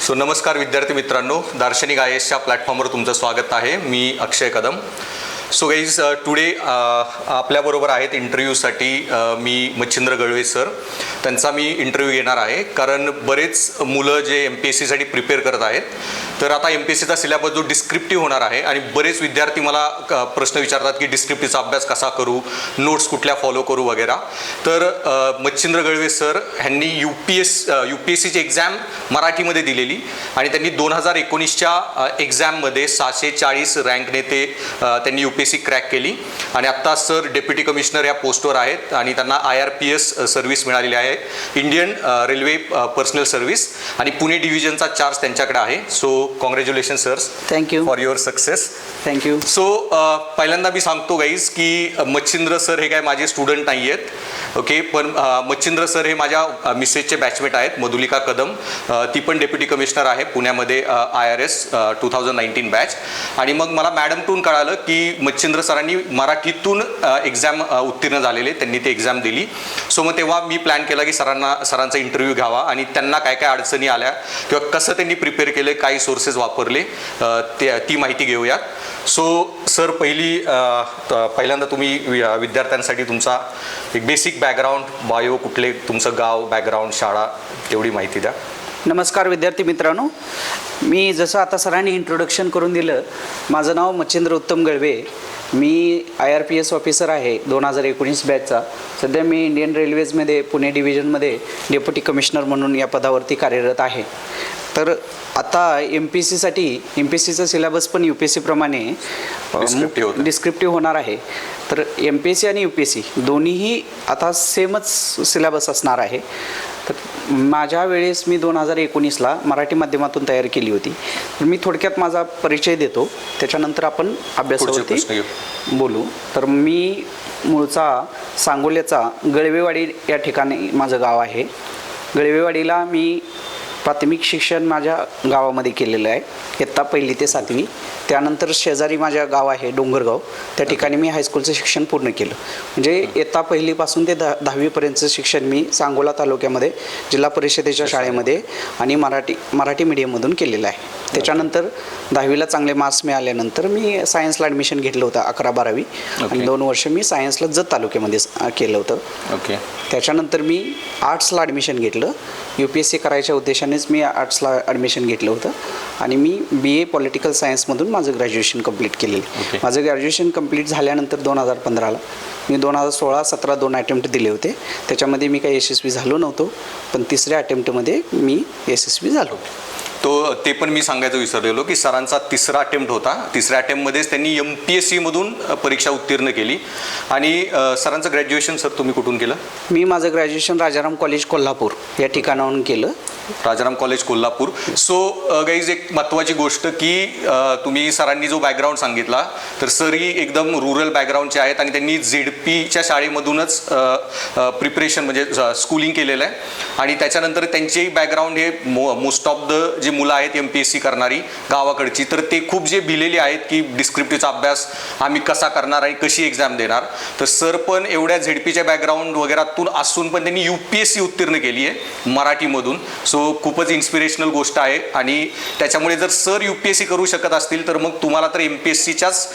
So नमस्कार विद्यार्थी मित्रांनो, दार्शनिक IASच्या प्लॅटफॉर्मवर तुमचं स्वागत आहे. मी अक्षय कदम. सो गाईज टुडे आपल्याबरोबर आहेत इंटरव्ह्यूसाठी मी मच्छिंद्र गळवे सर. त्यांचा मी इंटरव्ह्यू घेणार आहे कारण बरेच मुलं जे MPSCसाठी प्रिपेअर करत आहेत, तर आता MPSCचा सिलेबस जो डिस्क्रिप्टिव्ह होणार आहे आणि बरेच विद्यार्थी मला प्रश्न विचारतात की डिस्क्रिप्टिव्हचा अभ्यास कसा करू, नोट्स कुठल्या फॉलो करू वगैरे. तर मच्छिंद्र गळवे सर ह्यांनी UPSCची एक्झाम मराठीमध्ये दिलेली आणि त्यांनी 2019च्या एक्झाममध्ये 640 रँकने त्यांनी UPSC क्रॅक केली आणि आत्ता सर डेप्युटी कमिशनर या पोस्टवर आहेत आणि त्यांना IRPS सर्व्हिस मिळालेली आहे, इंडियन रेल्वे पर्सनल सर्व्हिस, आणि पुणे डिव्हिजनचा चार्ज त्यांच्याकडे आहे. सो कॉंग्रॅच्युलेशन सर्स, thank you for your success. Thank you. So पहिल्यांदा मी सांगतो गाईज की मच्छिंद्र सर हे काय माझे स्टुडंट नाही आहेत, ओके, पण मच्छिंद्र सर हे माझ्या मिसेसचे बॅचमेट आहेत, मधुलिका कदम. ती पण डेप्युटी कमिशनर आहे पुण्यामध्ये, IRS 2019 बॅच. आणि मग मला मॅडमकडून कळालं की मच्छिंद्र सरांनी मराठीतून एक्झाम उत्तीर्ण झालेले, त्यांनी ते एक्झाम दिली. सो मग तेव्हा मी प्लॅन केला की सरांचा इंटरव्ह्यू घ्यावा आणि त्यांना काय काय अडचणी आल्या किंवा कसं त्यांनी प्रिपेअर केले, काही सोर्सेस वापरले, ती माहिती घेऊयात. सो सर पहिल्यांदा तुम्ही विद्यार्थ्यांसाठी तुमचा एक बेसिक बॅकग्राऊंड, बायो, कुठले तुमचं गाव, बॅकग्राऊंड, शाळा, तेवढी माहिती द्या. नमस्कार विद्यार्थी मित्रांनो, मी जसं आता सरांनी इंट्रोडक्शन करून दिलं, माझं नाव मच्छिंद्र उत्तम गळवे. मी IRPS ऑफिसर आहे 2019 बॅचचा. सध्या मी इंडियन रेल्वेजमध्ये पुणे डिव्हिजनमध्ये डेप्युटी कमिशनर म्हणून या पदावरती कार्यरत आहे. तर आता MPSCचा सिलेबस पण UPSC प्रमाणे डिस्क्रिप्टिव्ह होणार आहे. तर MPSC आणि UPSC दोन्हीही आता सेमच सिलेबस असणार आहे. तर माझ्या वेळेस मी 2019ला मराठी माध्यमातून तयार केली होती. तर मी थोडक्यात माझा परिचय देतो, त्याच्यानंतर आपण अभ्यासावरती बोलू. तर मी मूळचा सांगोल्याचा गळवेवाडी या ठिकाणी माझं गाव आहे. गळवेवाडीला मी प्राथमिक शिक्षण माझ्या गावामध्ये केलेलं आहे, इयत्ता 1ली ते 7वी. त्यानंतर शेजारी माझ्या गाव आहे डोंगरगाव, त्या ठिकाणी मी हायस्कूलचं शिक्षण पूर्ण केलं. म्हणजे इयत्ता 1लीपासून ते 10वीपर्यंतचं शिक्षण मी सांगोला तालुक्यामध्ये जिल्हा परिषदेच्या शाळेमध्ये आणि मराठी मीडियममधून केलेलं आहे. त्याच्यानंतर 10वीला चांगले मार्क्स मिळाल्यानंतर मी सायन्सला ॲडमिशन घेतलं होतं 11-12वी आणि 2 वर्ष मी सायन्सला जत तालुक्यामध्ये केलं होतं. ओके. त्याच्यानंतर मी आर्ट्सला ॲडमिशन घेतलं. UPSC करायच्या उद्देशानेच मी आर्ट्सला ॲडमिशन घेतलं होतं आणि मी BA पॉलिटिकल सायन्समधून माझं ग्रॅज्युएशन कंप्लीट केलेलं. माझं ग्रॅज्युएशन कंप्लीट झाल्यानंतर 2015ला मी 2016-17 2 अटेम्प्ट दिले होते. त्याच्यामध्ये मी काही यशस्वी झालो नव्हतो, पण 3ऱ्या अटेम्प्टमध्ये मी यशस्वी झालो. ते पण मी सांगायचं विसरलेलो की सरांचा 3रा अटेम्प्ट होता. 3ऱ्या अटेम्प्टमध्येच त्यांनी MPSCमधून परीक्षा उत्तीर्ण केली. आणि सरांचं ग्रॅज्युएशन सर तुम्ही कुठून केलं? मी माझं ग्रॅज्युएशन राजाराम कॉलेज कोल्हापूर या ठिकाणाहून केलं. Rajaram college Kolhapur. So guys एक महत्त्वाची गोष्ट की तुम्ही सरांनी जो बॅकग्राऊंड सांगितला, तर सरही एकदम रुरल बॅकग्राऊंडचे आहेत आणि त्यांनी ZPच्या शाळेमधूनच प्रिपरेशन म्हणजे स्कूलिंग केलेलं आहे. आणि त्याच्यानंतर त्यांचेही बॅकग्राऊंड हे मोस्ट ऑफ द जे मुलं आहेत MPSC करणारी गावाकडची, तर ते खूप जे भिलेले आहेत की डिस्क्रिप्टिव्हचा अभ्यास आम्ही कसा करणार आणि कशी एक्झाम देणार. तर सर पण एवढ्या ZPच्या बॅकग्राऊंड वगैरेतून असून पण त्यांनी UPSC उत्तीर्ण केली आहे मराठीमधून. सो खूपच इन्स्पिरेशनल गोष्ट आहे. आणि त्याच्यामुळे जर सर UPSC करू शकत असतील तर मग तुम्हाला तर MPSCच्याच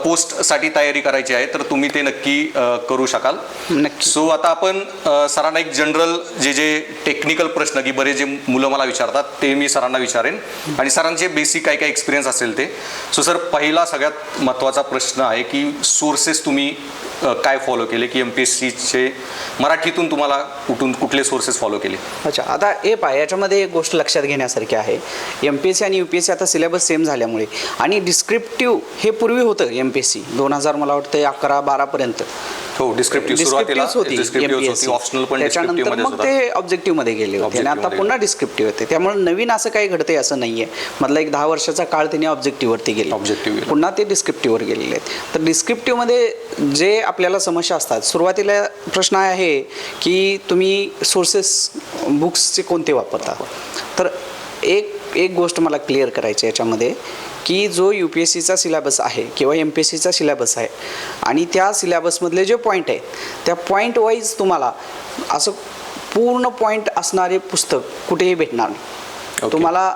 पोस्टसाठी तयारी करायची आहे, तर तुम्ही ते नक्की करू शकाल. नक्की. सो आता आपण सरांना एक जनरल जे टेक्निकल प्रश्न की बरेच जे मुलं मला विचारतात ते मी सरांना विचारेन आणि सरांचे बेसिक काय काय एक्सपिरियन्स असेल ते. सो सर पहिला सगळ्यात महत्त्वाचा प्रश्न आहे की सोर्सेस तुम्ही काय फॉलो केले की MPSCचे मराठीतून तुम्हाला कुठले सोर्सेस फॉलो केले? अच्छा, आता याच्यामध्ये एक गोष्ट लक्षात घेण्यासारखी आहे. MPSC आणि UPSC आता सिलेबस सेम झाल्यामुळे आणि डिस्क्रिप्टिव्ह हे पूर्वी होतं MPSC 2000 मला वाटतं 11-12 पर्यंत. हो, डिस्क्रिप्टिव्ह सुरुवातीला होती, ऑप्शनल पण त्याच्यानंतर मग ते ऑब्जेक्टिव्हमध्ये गेले होते आणि आता पुन्हा डिस्क्रिप्टिव्ह होते. त्यामुळे नवीन असं काही घडतंय असं नाही आहे. मधला एक 10 वर्षाचा काळ त्यांनी ऑब्जेक्टिव्हवरती गेले, पुन्हा ते डिस्क्रिप्टिव्हवर गेलेले आहेत. तर डिस्क्रिप्टिव्हमध्ये जे आपल्याला समस्या असतात, सुरुवातीला प्रश्न आहे की तुम्ही सोर्सेस बुक्सचे कोणते वापरता. तर एक गोष्ट मला क्लिअर करायची याच्यामध्ये की जो UPSCचा सिलेबस आहे किंवा MPSCचा सिलेबस आहे आणि त्या सिलेबसमधले जे पॉईंट आहेत त्या पॉईंट वाईज तुम्हाला असं पूर्ण पॉईंट असणारे पुस्तक कुठेही भेटणार नाही. तुम्हाला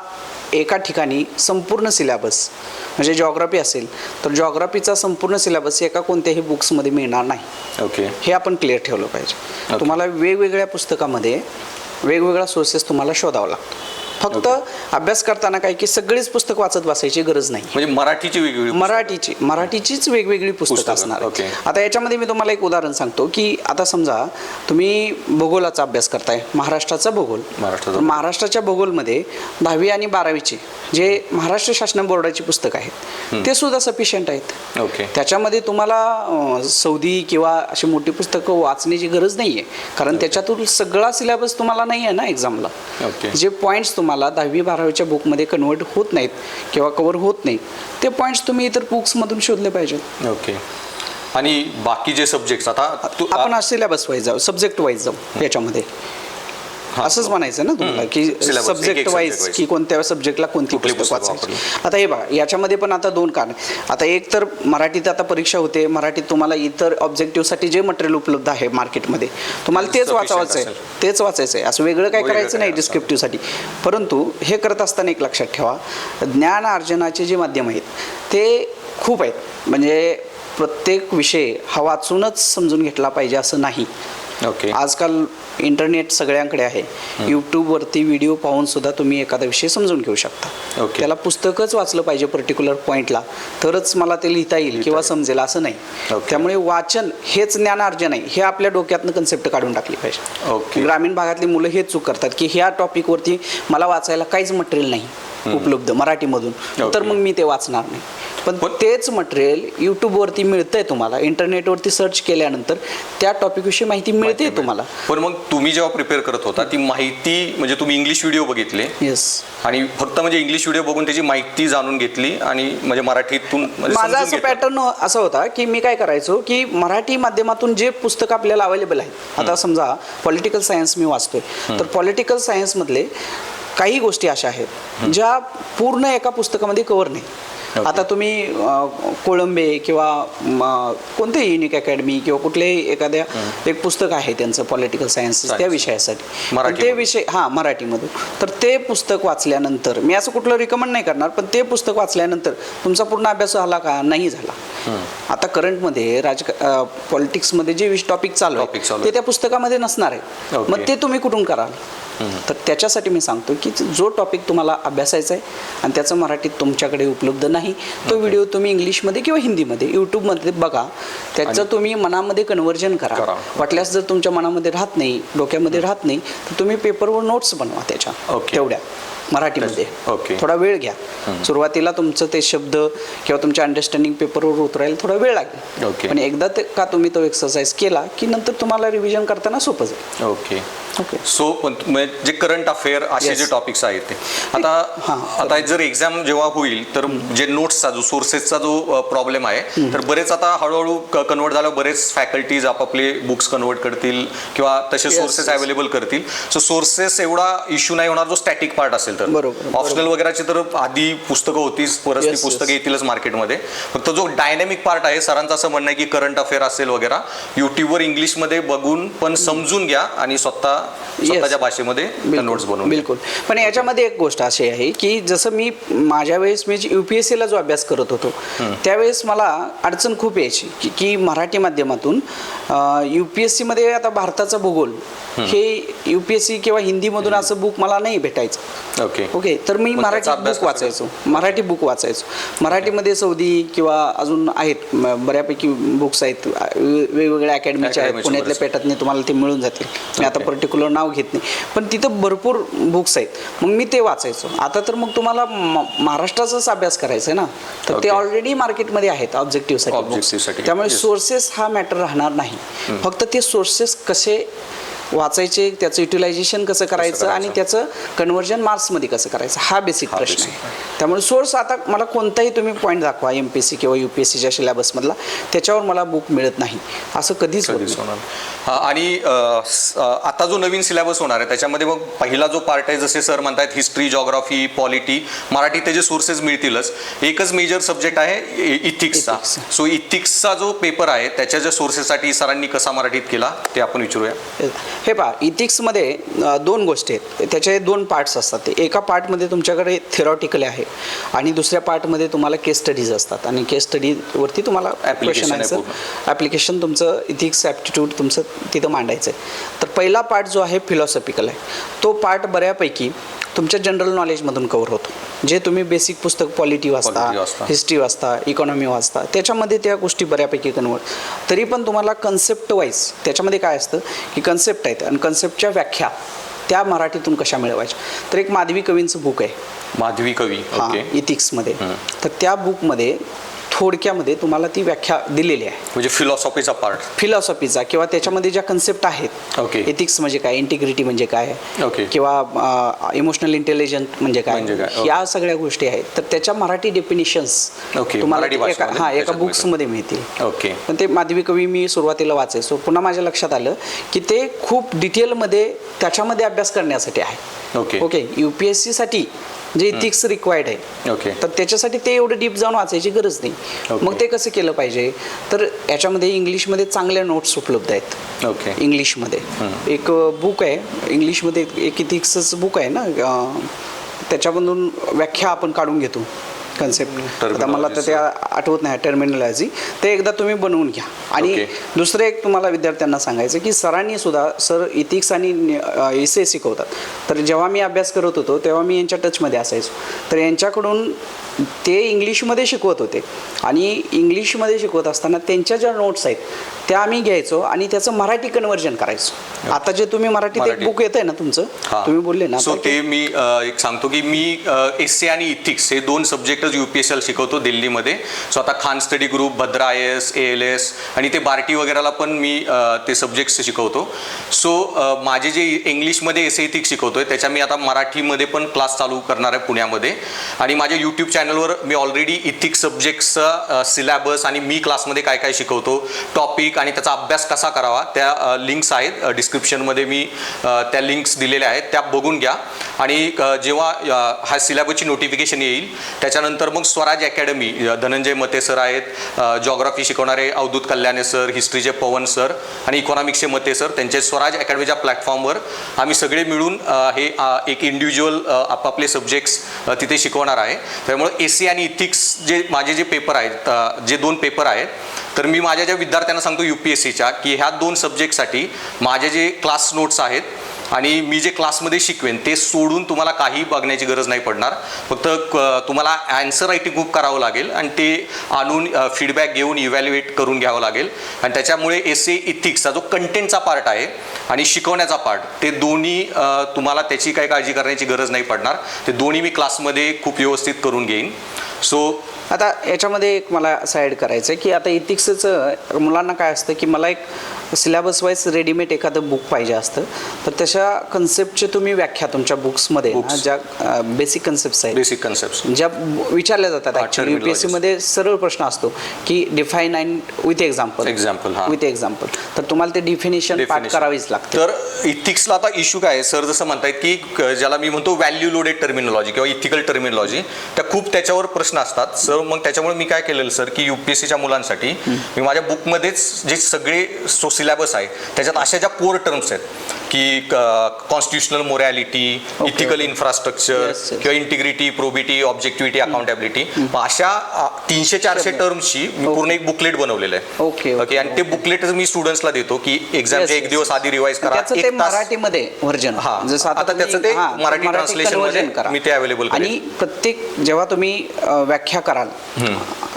एका ठिकाणी संपूर्ण सिलेबस म्हणजे जॉग्राफी असेल तर जॉग्राफीचा संपूर्ण सिलेबस एका कोणत्याही बुक्समध्ये मिळणार नाही. ओके. हे आपण क्लिअर ठेवलं पाहिजे. तुम्हाला वेगवेगळ्या पुस्तकामध्ये वेगवेगळा सोर्सेस तुम्हाला शोधावा लागतो. फक्त अभ्यास करताना काय की सगळीच पुस्तक वाचत बसायची गरज नाही. म्हणजे मराठीची वेगवेगळी मराठीचीच वेगवेगळी पुस्तकं असणार. आता याच्यामध्ये मी तुम्हाला एक उदाहरण सांगतो की आता समजा तुम्ही भूगोलाचा अभ्यास करताय, महाराष्ट्राचा भूगोल. महाराष्ट्राच्या भूगोलमध्ये 10वी आणि 12वीचे जे महाराष्ट्र शासन बोर्डाची पुस्तकं आहेत ते सुद्धा सफिशियंट आहेत. ओके. त्याच्यामध्ये तुम्हाला सौदी किंवा अशी मोठी पुस्तकं वाचण्याची गरज नाही आहे, कारण त्याच्यातून सगळा सिलेबस तुम्हाला नाही आहे ना एक्झामला. जे पॉईंट्स तुम्हाला 10वी 12वीच्या बुकमध्ये कन्वर्ट होत नाहीत किंवा कव्हर होत नाही ते पॉईंट्स तुम्ही इतर बुक्समधून शोधले पाहिजेत. ओके. आणि बाकी जे सब्जेक्ट्स आता आपण सिलेबस वाईज जाऊ, सब्जेक्ट वाईज जाऊ याच्यामध्ये. असंच म्हणायचं ना तुम्हाला की सब्जेक्ट वाईज की कोणत्या सब्जेक्टला कोणती पुस्तक वाचायची. आता हे बघा याच्यामध्ये पण आता दोन कारण. आता एक तर मराठीत आता परीक्षा होते, मराठीत तुम्हाला इतर ऑब्जेक्टिव्हसाठी जे मटेरियल उपलब्ध आहे मार्केटमध्ये तुम्हाला तेच वाचायचं आहे, तेच वाचायचं आहे, असं वेगळं काय करायचं नाही डिस्क्रिप्टिव्हसाठी. परंतु हे करत असताना एक लक्षात ठेवा, ज्ञान अर्जनाचे जे माध्यम आहेत ते खूप आहेत. म्हणजे प्रत्येक विषय हा वाचूनच समजून घेतला पाहिजे असं नाही. ओके. आजकाल इंटरनेट सगळ्यांकडे आहे. यूट्यूबवरती व्हिडिओ पाहून सुद्धा तुम्ही एखादा विषय समजून घेऊ शकता. त्याला पुस्तकच वाचलं पाहिजे पर्टिक्युलर पॉईंटला तरच मला ते लिहिता येईल किंवा समजेल असं नाही. त्यामुळे वाचन हेच ज्ञानार्जन आहे हे आपल्या डोक्यातनं कन्सेप्ट काढून टाकली पाहिजे. ग्रामीण भागातली मुलं हेच चूक करतात की ह्या टॉपिकवरती मला वाचायला काहीच मटेरियल नाही उपलब्ध मराठीमधून, तर मग मी ते वाचणार नाही. पण तेच मटेरियल यूट्यूबवरती मिळतंय तुम्हाला, इंटरनेटवरती सर्च केल्यानंतर त्या टॉपिकविषयी माहिती मिळते तुम्हाला. पण मग तुम्ही जेव्हा प्रिपेअर करत होता ती माहिती म्हणजे तुम्ही इंग्लिश व्हिडिओ बघितले आणि फक्त म्हणजे इंग्लिश व्हिडिओ बघून त्याची माहिती जाणून घेतली आणि म्हणजे मराठीतून माझा असं पॅटर्न असा होता की मी काय करायचो की मराठी माध्यमातून जे पुस्तक आपल्याला अवेलेबल आहेत. आता समजा पॉलिटिकल सायन्स मी वाचतोय तर पॉलिटिकल सायन्समधले काही गोष्टी अशा आहेत ज्या पूर्ण एका पुस्तकामध्ये कव्हर नाही. आता तुम्ही कोळंबे किंवा कोणतेही युनिक अकॅडमी किंवा कुठलेही एखाद्या एक पुस्तक आहे त्यांचं पॉलिटिकल सायन्स त्या विषयासाठी ते विषय मराठीमधून तर ते पुस्तक वाचल्यानंतर मी असं कुठलं रिकमेंड नाही करणार, पण ते पुस्तक वाचल्यानंतर तुमचा पूर्ण अभ्यास झाला का नाही झाला. आता करंटमध्ये पॉलिटिक्समध्ये जे टॉपिक चालू आहे ते त्या पुस्तकामध्ये नसणार आहे, मग ते तुम्ही कुठून कराल. तर त्याच्यासाठी मी सांगतो की जो टॉपिक तुम्हाला अभ्यासायचा आहे आणि त्याचं मराठीत तुमच्याकडे उपलब्ध नाही तो व्हिडिओ तुम्ही इंग्लिशमध्ये किंवा हिंदीमध्ये यूट्यूबमध्ये बघा, त्याचं तुम्ही मनामध्ये कन्व्हर्जन करा. वाटल्यास जर तुमच्या मनामध्ये राहत नाही, डोक्यामध्ये राहत नाही तर तुम्ही पेपरवर नोट्स बनवा त्याच्या तेवढ्या मराठीमध्ये. थोडा वेळ घ्या. सुरुवातीला तुमचं ते शब्द किंवा तुमच्या अंडरस्टँडिंग पेपरवर उतरायला थोडा वेळ लागेल, पण एकदा ते का तुम्ही तो एक्सरसाइज केला की नंतर तुम्हाला रिव्हिजन करताना सोपं जाईल. ओके. सो जे करंट अफेअर असे जे टॉपिक्स आहेत ते आता जर एक्झाम जेव्हा होईल तर जे नोट्सचा जो सोर्सेसचा जो प्रॉब्लेम आहे तर बरेच आता हळूहळू कन्वर्ट झालं, बरेच फॅकल्टीज आपापले बुक्स कन्वर्ट करतील किंवा तसे सोर्सेस अवेलेबल करतील. सो सोर्सेस एवढा इश्यू नाही होणार जो स्टॅटिक पार्ट असेल. ऑप्शनल वगैरेची तर आधी पुस्तकं होतीच, परत ती पुस्तकं येतीलच मार्केटमध्ये. फक्त जो डायनॅमिक पार्ट आहे सरांचं असं म्हणणं आहे की करंट अफेअर असेल वगैरे युट्यूबवर इंग्लिशमध्ये बघून पण समजून घ्या आणि स्वतःच्या भाषेमध्ये नोट्स बनवून. बिलकुल. पण याच्यामध्ये एक गोष्ट अशी आहे की जसं मी माझ्या वेळेस मी UPSC ला जो अभ्यास करत होतो त्यावेळेस मला अडचण खूप यायची की मराठी माध्यमातून UPSC मध्ये आता भारताचा भूगोल हे UPSC किंवा हिंदीमधून असं बुक मला नाही भेटायचं. ओके. तर मी मराठी बुक वाचायचो. मराठीमध्ये सौदी किंवा अजून आहेत बऱ्यापैकी बुक्स आहेत, वेगवेगळ्या अकॅडमीच्या आहेत, पुण्यातल्या पेठातने तुम्हाला ते मिळून जातील. मी आता पर्टिक्युलर नाव घेत नाही, पण तिथं भरपूर बुक्स आहेत. मग मी ते वाचायचो. आता तर मग तुम्हाला महाराष्ट्राचाच अभ्यास करायचा आहे ना, तर ते ऑलरेडी मार्केटमध्ये आहेत ऑब्जेक्टिव्हसाठी. त्यामुळे सोर्सेस हा मॅटर राहणार नाही. फक्त ते सोर्सेस कसे वाचायचे, त्याचं युटिलायझेशन कसं करायचं आणि त्याचं कन्व्हर्जन मार्क्समध्ये कसं करायचं हा बेसिक प्रश्न आहे. त्यामुळे सोर्स आता मला कोणताही तुम्ही पॉईंट दाखवा MPSC किंवा UPSCच्या सिलेबसमधला त्याच्यावर मला बुक मिळत नाही असं कधीच होणार. आणि आता जो नवीन सिलेबस होणार आहे त्याच्यामध्ये मग पहिला जो पार्ट आहे जसे सर म्हणतात हिस्ट्री, जॉग्राफी, पॉलिटी, मराठी त्याचे सोर्सेस मिळतीलच. एकच मेजर सब्जेक्ट आहे इथिक्सचा. सो इथिक्सचा जो पेपर आहे त्याच्या ज्या सोर्सेससाठी सरांनी कसा मराठीत केला ते आपण विचारूया. हे पहा, इथिक्समध्ये दोन गोष्टी आहेत. त्याचे दोन पार्ट्स असतात. ते एका पार्टमध्ये तुमच्याकडे थेरॉटिकल आहे आणि दुसऱ्या पार्टमध्ये तुम्हाला केस स्टडीज असतात आणि केस स्टडीवरती तुम्हाला क्वेश्चन आन्सर ॲप्लिकेशन तुमचं इथिक्स ॲप्टिट्यूड तुमचं तिथं मांडायचं आहे. तर पहिला पार्ट जो आहे फिलॉसॉफिकल आहे, तो पार्ट बऱ्यापैकी तुमच्या जनरल नॉलेजमधून कवर होतो. जे तुम्ही बेसिक पुस्तक पॉलिटी वाचता, हिस्ट्री वाचता, इकॉनॉमी वाचता, त्याच्यामध्ये त्या गोष्टी बऱ्यापैकी कन्वर्ट. तरी पण तुम्हाला कन्सेप्ट वाईज त्याच्यामध्ये काय असतं की कन्सेप्ट आहेत आणि कन्सेप्टच्या व्याख्या त्या मराठीतून कशा मिळवायच्या. तर एक माधवी कवींचं बुक आहे, माधवी कवी, इथिक्समध्ये. तर त्या बुकमध्ये थोडक्यामध्ये तुम्हाला ती व्याख्या दिलेली आहे, म्हणजे फिलॉसॉफीचा पार्ट, फिलॉसॉफीचा किंवा त्याच्यामध्ये ज्या कन्सेप्ट आहेत. एथिक्स म्हणजे काय, इंटिग्रिटी म्हणजे काय, किंवा इमोशनल इंटेलिजन्स म्हणजे काय, या सगळ्या गोष्टी आहेत. तर त्याच्या मराठी डेफिनिशन्स तुम्हाला एका बुक्समध्ये मिळतील. पण ते माधवी कवी मी सुरुवातीला वाचायचो, पुन्हा माझ्या लक्षात आलं की ते खूप डिटेलमध्ये त्याच्यामध्ये अभ्यास करण्यासाठी आहे. ओके, UPSC साठी जे इथिक्स रिक्वायर्ड आहे, तर त्याच्यासाठी ते एवढं डीप जाऊन वाचायची गरज नाही. मग ते कसं केलं पाहिजे, तर याच्यामध्ये इंग्लिशमध्ये चांगल्या नोट्स उपलब्ध आहेत. इंग्लिशमध्ये एक बुक आहे, इंग्लिशमध्ये एक इथिक्सचं बुक आहे ना, त्याच्यामधून व्याख्या आपण काढून घेतो कन्सेप्ट. आता मला तर ते आठवत नाही टर्मिनॉलॉजी, ते एकदा तुम्ही बनवून घ्या. आणि दुसरं एक तुम्हाला विद्यार्थ्यांना सांगायचं की सरांनी सुद्धा, सर इथिक्स आणि इसे शिकवतात. तर जेव्हा मी अभ्यास करत होतो तेव्हा मी यांच्या टचमध्ये असायचो. तर यांच्याकडून ते इंग्लिशमध्ये शिकवत होते आणि इंग्लिशमध्ये शिकवत असताना त्यांच्या ज्या नोट्स आहेत त्या आम्ही घ्यायचो आणि त्याचं मराठी कन्व्हर्जन करायचो. आता जे तुम्ही मराठीत एक बुक येत आहे ना तुमचं, तुम्ही बोलले ना, सो ते मी एक सांगतो की मी एसए आणि इथिक्स हे दोन सब्जेक्टच UPSCला शिकवतो दिल्लीमध्ये. सो आता Khan study group, Bhadra IAS, ALS आणि ते बार्टी वगैरेला पण मी ते सब्जेक्ट्स शिकवतो. सो माझे जे इंग्लिशमध्ये एसए इथिक्स शिकवतोय त्याच्या मी आता मराठीमध्ये पण क्लास चालू करणार आहे पुण्यामध्ये. आणि माझ्या यूट्यूब चॅनलवर मी ऑलरेडी इथिक्स सब्जेक्टचा सिलॅबस आणि मी क्लासमध्ये काय काय शिकवतो, टॉपिक आणि त्याचा अभ्यास कसा करावा, त्या लिंक्स आहेत डिस्क्रिप्शनमध्ये. मी त्या लिंक्स दिलेल्या आहेत, त्या बघून घ्या. आणि जेव्हा हा सिलॅबसची नोटिफिकेशन येईल त्याच्यानंतर मग स्वराज अकॅडमी, धनंजय मते सर आहेत, जॉग्राफी शिकवणारे अवधूत कल्याणे सर, हिस्ट्रीचे पवन सर आणि इकॉनॉमिक्सचे मते सर, त्यांचे स्वराज अकॅडमीच्या प्लॅटफॉर्मवर आम्ही सगळे मिळून हे एक इंडिव्हिज्युअल आपापले सब्जेक्ट्स तिथे शिकवणार आहे. त्यामुळे एसए आणि इथिक्स जे माझे जे पेपर आहेत, जे दोन पेपर आहेत, तर मी माझ्या ज्या विद्यार्थ्यांना सांगतो UPSCच्या की ह्या दोन सब्जेक्टसाठी माझे जे क्लास नोट्स आहेत आणि मी जे क्लासमध्ये शिकवेन ते सोडून तुम्हाला काही बघण्याची गरज नाही पडणार. फक्त तुम्हाला ॲन्सर रायटिंग खूप करावं लागेल आणि ते आणून फीडबॅक घेऊन इव्हॅल्युएट करून घ्यावं लागेल. आणि त्याच्यामुळे एसए इथिक्सचा जो कंटेंटचा पार्ट आहे आणि शिकवण्याचा पार्ट, ते दोन्ही तुम्हाला त्याची काही काळजी करण्याची गरज नाही पडणार. ते दोन्ही मी क्लासमध्ये खूप व्यवस्थित करून घेईन. सो आता याच्यामध्ये एक मला असं ॲड करायचं आहे की आता इथिक्सचं मुलांना काय असतं की मला एक सिलेबस वाईज रेडीमेड एखादं बुक पाहिजे असतं. तर तशा कन्सेप्टचे तुम्ही व्याख्या तुमच्या बुक्समध्ये ज्या बेसिक कन्सेप्ट्स आहेत, बेसिक कन्सेप्ट्स ज्या विचारल्या जातात ॲक्च्युली UPSCमध्ये सरळ प्रश्न असतो की define and with example, with example. तर तुम्हाला ते डिफिनेशन पाठ करावीच लागते. तर इथिक्सला आता इश्यू काय आहे, सर जसं म्हणतायत की ज्याला मी म्हणतो व्हॅल्यू लोडेड टर्मिनॉलॉजी किंवा इथिकल टर्मिनॉलॉजी, त्या खूप त्याच्यावर प्रश्न असतात सर. मग त्याच्यामुळे मी काय केलेलं सर की UPSCच्या मुलांसाठी मी माझ्या बुकमध्येच जे सगळे सिलॅबस आहे त्याच्यात अशा ज्या कोर टर्म्स आहेत की कॉन्स्टिट्युशनल मोरॅलिटी, इथिकल इन्फ्रास्ट्रक्चर किंवा इंटिग्रिटी, प्रोबिटी, ऑब्जेक्टिव्हिटी, अकाउंटेबिलिटी, अशा 300-400 टर्म्सची मी पूर्ण एक बुकलेट बनवलेलं आहे. ओके, आणि ते बुकलेट मी स्टुडंट्सला देतो की एक्झामच्या एक दिवस आधी रिवाइज करा. ते मराठीमध्ये व्हर्जन, जसं आता त्याचं ते मराठी ट्रान्सलेशनमध्ये मी ते अवेलेबल करेन. आणि प्रत्येक जेव्हा तुम्ही व्याख्या कराल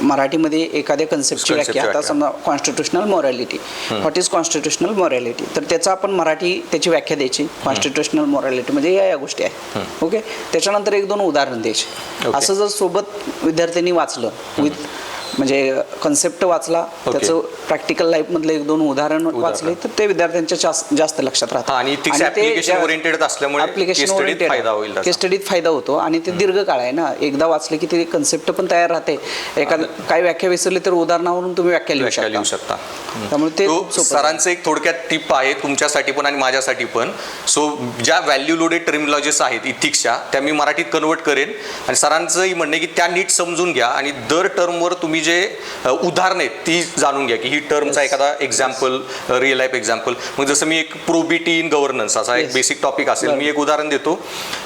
मराठीमध्ये एखाद्या कन्सेप्टची व्याख्या, आता समजा constitutional morality, what is constitutional morality, तर त्याचा आपण मराठी त्याची व्याख्या द्यायची. कॉन्स्टिट्युशनल मोरॅलिटी म्हणजे या गोष्टी आहेत. ओके, त्याच्यानंतर एक दोन उदाहरण द्यायचे. असं जर सोबत विद्यार्थ्यांनी वाचलं, विथ म्हणजे कन्सेप्ट वाचला, त्याचं प्रॅक्टिकल लाईफमधलं एक दोन उदाहरण वाचले, तर ते विद्यार्थ्यांच्या जास्त लक्षात राहतं. आणि ॲप्लिकेशन ओरिएंटेड असल्यामुळे केस स्टडीत फायदा होतो. आणि ते दीर्घकाळ आहे ना, एकदा वाचले की ते कन्सेप्ट पण तयार राहते. काही व्याख्या विसरली तर उदाहरणावरून तुम्ही व्याख्या लिहू शकता. त्यामुळे ते सरांचं एक थोडक्यात टिप आहे तुमच्यासाठी पण आणि माझ्यासाठी पण. सो ज्या व्हॅल्यू लोडेड टर्मिनॉलॉजीज आहेत इथिक्सच्या, त्या मी मराठीत कन्वर्ट करेन. आणि सरांचंही म्हणणं की त्या नीट समजून घ्या आणि दर टर्मवर तुम्ही जे उदाहरणं आहेत ती जाणून घ्या की ही टर्मचा एखादा एक्झाम्पल, रिअल लाईफ एक्झाम्पल. मग जसं मी एक प्रोबिटी इन गव्हर्नन्स असा एक बेसिक टॉपिक असेल, मी एक उदाहरण देतो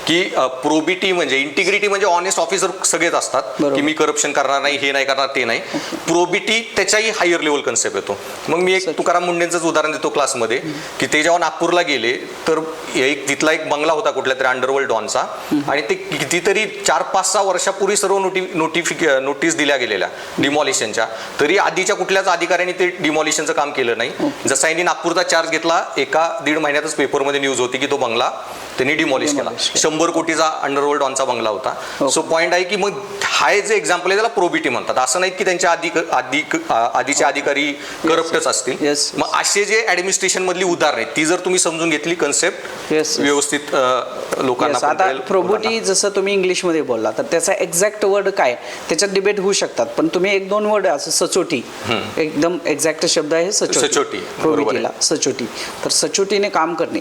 की प्रोबिटी म्हणजे इंटिग्रिटी म्हणजे ऑनेस्ट ऑफिसर सगळेच असतात की मी करप्शन करणार नाही, हे नाही करणार, ते नाही. प्रोबिटी त्याच्याही हायर लेवल कन्सेप्ट येतो. मग मी एक तुकाराम मुंडेंचंच उदाहरण देतो क्लासमध्ये की ते जेव्हा नागपूरला गेले तर एक तिथला एक बंगला होता कुठल्या तरी अंडरवर्ल्ड डॉनचा, आणि ते कितीतरी 4-5-6 वर्षापूर्वी सर्व नोटीस दिल्या गेलेल्या डिमॉलिशनच्या, तरी आधीच्या कुठल्याच अधिकाऱ्यांनी ते डिमॉलिशनचं काम केलं नाही. जसा यांनी नागपूरचा चार्ज घेतला, 1-1.5 महिन्यातच पेपरमध्ये न्यूज होती की तो बंगला त्यांनी डिमॉलिश केला. 100 कोटीचा अंडरवर्ल्ड डॉनचा बंगला होता. सो पॉईंट आहे की मग हाय जे एक्झाम्पल आहे त्याला प्रोबिटी म्हणतात. असं नाही की त्यांच्या आधीचे अधिकारी करप्टच असतील. मग असे जे ऍडमिनिस्ट्रेशन मधली उदाहरण आहेत ती जर तुम्ही समजून घेतली कन्सेप्ट व्यवस्थित लोकांना. आता प्रोबिटी जसं तुम्ही इंग्लिशमध्ये बोलला तर त्याचा एक्झॅक्ट वर्ड काय त्याच्यात डिबेट होऊ शकतात, पण तुम्ही 1-2 वर्ड असं सचोटी, एकदम एक्झॅक्ट शब्द आहे सचोटी. प्रोबिटीला सचोटी. तर सचोटीने काम करणे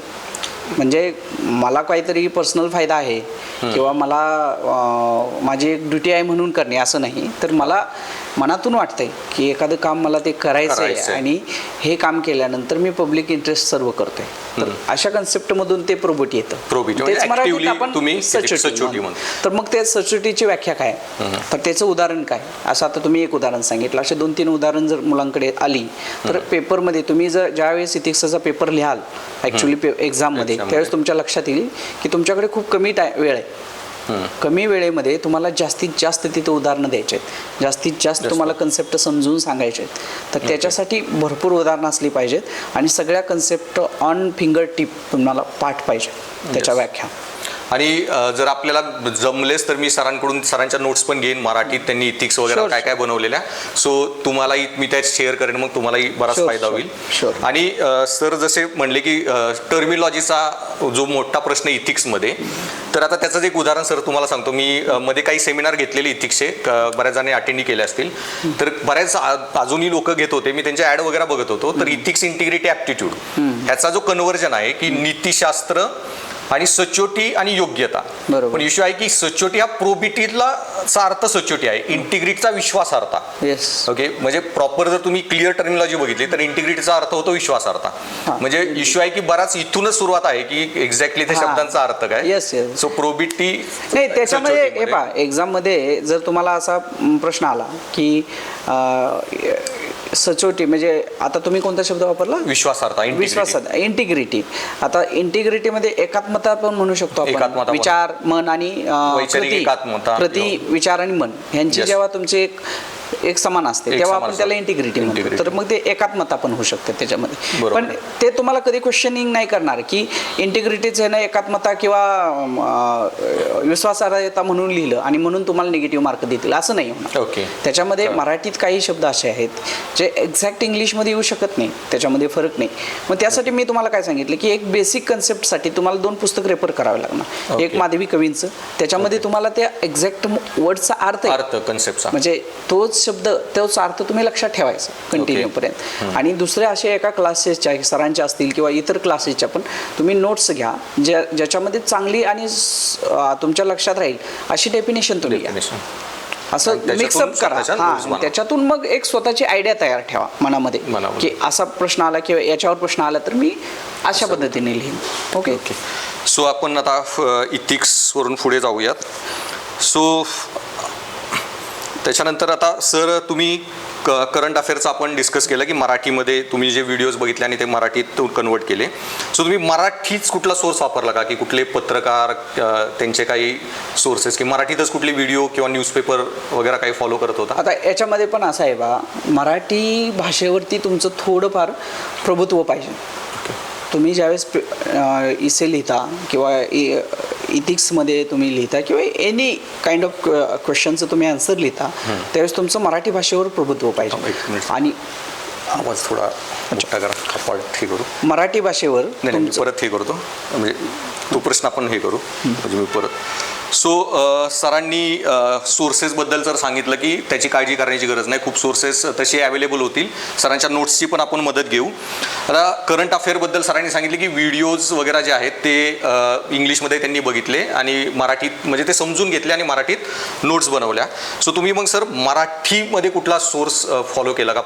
म्हणजे मला काहीतरी पर्सनल फायदा आहे किंवा मला माझी एक ड्युटी आहे म्हणून करणे असं नाही, तर मला मनातून वाटतंय की एखादं काम मला ते करायचं आहे आणि हे काम केल्यानंतर मी पब्लिक इंटरेस्ट सर्व करतोय, तर अशा कन्सेप्टमधून ते प्रोबिटी येतं. तेच मराठीत आपण सचोटी म्हणतो. तर मग त्या सचोटीची व्याख्या काय, तर त्याचं उदाहरण काय, असं आता तुम्ही एक उदाहरण सांगितलं. असे 2-3 उदाहरण जर मुलांकडे आली तर पेपरमध्ये तुम्ही जर ज्यावेळेस इथिक्सचा पेपर लिहाल ॲक्च्युली एक्झाममध्ये, त्यावेळेस तुमच्या लक्षात येईल की तुमच्याकडे खूप कमी वेळ आहे. कमी वेळेमध्ये तुम्हाला जास्तीत जास्त तिथं उदाहरणं द्यायचे आहेत, जास्तीत जास्त तुम्हाला कन्सेप्ट समजून सांगायचे आहेत. तर त्याच्यासाठी भरपूर उदाहरणं असली पाहिजेत आणि सगळ्या कन्सेप्ट ऑन फिंगर टिप तुम्हाला पाठ पाहिजे त्याच्या व्याख्या. आणि जर आपल्याला जमलेच तर मी सरांच्या नोट्स पण घेईन मराठीत, त्यांनी इथिक्स वगैरे काय काय बनवलेल्या. सो तुम्हालाही मी त्यात शेअर करेन, मग तुम्हालाही बराच फायदा होईल. आणि सर जसे म्हणले की टर्मिनॉलॉजीचा जो मोठा प्रश्न आहे इथिक्समध्ये, तर आता त्याचं एक उदाहरण सर तुम्हाला सांगतो. मी मध्ये काही सेमिनार घेतलेले इथिक्सचे, बऱ्याच जणांनी अटेंड केले असतील, तर बऱ्याच अजूनही लोक घेत होते. मी त्यांच्या ॲड वगैरे बघत होतो. तर इथिक्स, इंटिग्रिटी, ॲप्टिट्यूड ह्याचा जो कन्व्हर्जन आहे की नीतिशास्त्र आणि सचोटी आणि योग्यता. पण इश्यू आहे की सचोटी हा प्रोबिटीला अर्थ सचोटी आहे, इंटिग्रिटीचा विश्वासार्हता. ओके, म्हणजे प्रॉपर जर तुम्ही क्लिअर टर्मिनॉलॉजी बघितली तर इंटिग्रिटीचा अर्थ होतो विश्वासार्हता. म्हणजे इश्यू आहे की बराच इथूनच सुरुवात आहे की एक्झॅक्टली त्या शब्दांचा अर्थ काय. सो प्रोबिटी नाही, त्याच्यामध्ये हे पहा, एक्झाम मध्ये जर तुम्हाला असा प्रश्न आला की सचोटी म्हणजे आता तुम्ही कोणता शब्द वापरला, विश्वासार्हता, इंटिग्रिटी. आता इंटिग्रिटीमध्ये एकात्मता पण म्हणू शकतो आपण, विचार, मन आणि प्रति विचार आणि मन ह्यांची जेव्हा तुमची एक समान असते तेव्हा आपण त्याला इंटिग्रिटी म्हणतो. तर मग ते एकात्मता पण होऊ शकते त्याच्यामध्ये. पण ते तुम्हाला कधी क्वेश्चनिंग नाही करणार की इंटिग्रिटीच आहे ना एकात्मता किंवा विश्वासार्हता म्हणून लिहिलं आणि म्हणून तुम्हाला निगेटिव्ह मार्क देतील असं नाही होणार. त्याच्यामध्ये मराठीत काही शब्द असे आहेत जे एक्झॅक्ट इंग्लिशमध्ये येऊ शकत नाही, त्याच्यामध्ये फरक नाही. मग त्यासाठी मी तुम्हाला काय सांगितलं की एक बेसिक कन्सेप्टसाठी तुम्हाला 2 पुस्तक रेफर करावे लागणार. एक माधवी कवींचं, त्याच्यामध्ये तुम्हाला त्या एक्झॅक्ट वर्डचा अर्थ कन्सेप्ट म्हणजे तोच शब्द तोच अर्थ तुम्ही लक्षात ठेवायचा कंटिन्यू पर्यंत. आणि दुसरे असे एका क्लासेसच्या सरांच्या असतील किंवा इतर क्लासेसच्या पण तुम्ही नोट्स घ्या ज्याच्यामध्ये चांगली आणि तुमच्या लक्षात राहील अशी डेफिनेशन तुम्ही घ्या. असं मिक्सअप करा. त्याच्यातून मग एक स्वतःची आयडिया तयार ठेवा मनामध्ये की असा प्रश्न आला किंवा याच्यावर प्रश्न आला तर मी अशा पद्धतीने लिहीन. ओके. सो आपण आता इथिक्स वरून पुढे जाऊयात. सो त्याच्यानंतर आता सर तुम्ही करंट अफेअरचं आपण डिस्कस केलं की मराठीमध्ये तुम्ही जे व्हिडिओज बघितले आणि ते मराठीत कन्वर्ट केले. सो तुम्ही मराठीच कुठला सोर्स वापरला का की कुठले पत्रकार त्यांचे काही सोर्सेस की मराठीतच कुठले व्हिडिओ किंवा न्यूजपेपर वगैरे काही फॉलो करत होता? आता याच्यामध्ये पण असं आहे बा, मराठी भाषेवरती तुमचं थोडंफार प्रभुत्व पाहिजे. तुम्ही ज्यावेळेस इसे लिहिता किंवा इथिक्समध्ये तुम्ही लिहिता किंवा एनी काइंड ऑफ क्वेश्चनचं तुम्ही आन्सर लिहिता त्यावेळेस तुमचं मराठी भाषेवर प्रभुत्व पाहिजे. आणि आवाज थोडा मोठा करा, कपाळ हे करू. मराठी भाषेवर परत हे करतो म्हणजे तो प्रश्न आपण हे करू म्हणजे मी परत. सो सरांनी सोर्सेसबद्दल जर सांगितलं की त्याची काळजी करण्याची गरज नाही, खूप सोर्सेस तसे अवेलेबल होतील. सरांच्या नोट्सची पण आपण मदत घेऊ. आता करंट अफेअरबद्दल सरांनी सांगितले की व्हिडिओज वगैरे जे आहेत ते इंग्लिशमध्ये त्यांनी बघितले आणि मराठीत म्हणजे ते समजून घेतले आणि मराठीत नोट्स बनवल्या. सो तुम्ही मग सर मराठीमध्ये कुठला सोर्स फॉलो केला का?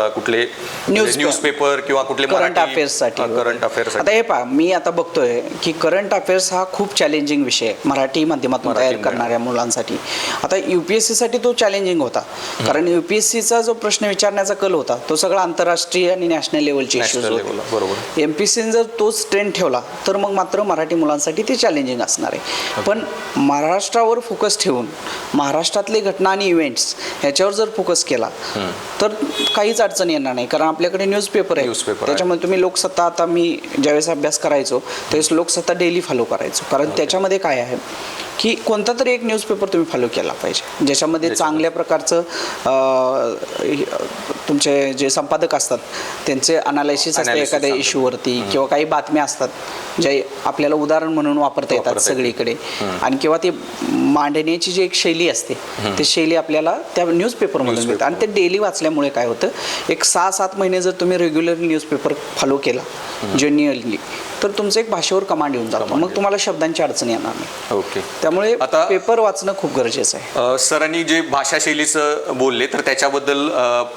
कुठले न्यूजपेपर किंवा कुठले करंट अफेअर्ससाठी? Current affairs. आता हे पहा, मी आता बघतोय की करंट अफेअर्स हा खूप चॅलेंजिंग विषय आहे मराठी माध्यमातून तयार करणाऱ्या मुलांसाठी. आता UPSC साठी तो चॅलेंजिंग होता, कारण UPSCचा जो प्रश्न विचारण्याचा कल होता तो सगळा आंतरराष्ट्रीय आणि नॅशनल लेवलचे इश्यूज होते. बरोबर. MPSCने जर तोच ट्रेंड ठेवला तर मग मात्र मराठी मुलांसाठी ते चॅलेंजिंग असणार आहे. पण महाराष्ट्रावर फोकस ठेवून महाराष्ट्रातले घटना आणि इव्हेंट्स ह्याच्यावर जर फोकस केला तर काहीच अडचण येणार नाही, कारण आपल्याकडे न्यूजपेपर आहे. त्याच्यामध्ये तुम्ही लोकसत्ता, आता मी ज्यावेळेस अभ्यास करायचो त्यावेळेस लोकसत्ता डेली फॉलो करायचो, कारण त्याच्यामध्ये काय आहे की कोणता तरी एक न्यूजपेपर तुम्ही फॉलो केला पाहिजे ज्याच्यामध्ये चांगल्या प्रकारचं तुमचे जे संपादक असतात त्यांचे अनालिसिस असते एखाद्या इश्यूवरती, किंवा काही बातम्या असतात जे आपल्याला उदाहरण म्हणून वापरता येतात सगळीकडे, आणि किंवा ती मांडण्याची जी एक शैली असते ती शैली आपल्याला त्या न्यूजपेपरमधून मिळते. आणि ते डेली वाचल्यामुळे काय होतं, एक 6-7 महिने जर तुम्ही रेग्युलर न्यूजपेपर फॉलो केला जेन्युअनली तर तुमचं एक भाषेवर कमांड येऊन जातो, मग तुम्हाला शब्दांची अडचण येणार नाही. ओके. त्यामुळे आता पेपर वाचणं खूप गरजेचं आहे. सरांनी जे भाषा शैलीचं बोलले तर त्याच्याबद्दल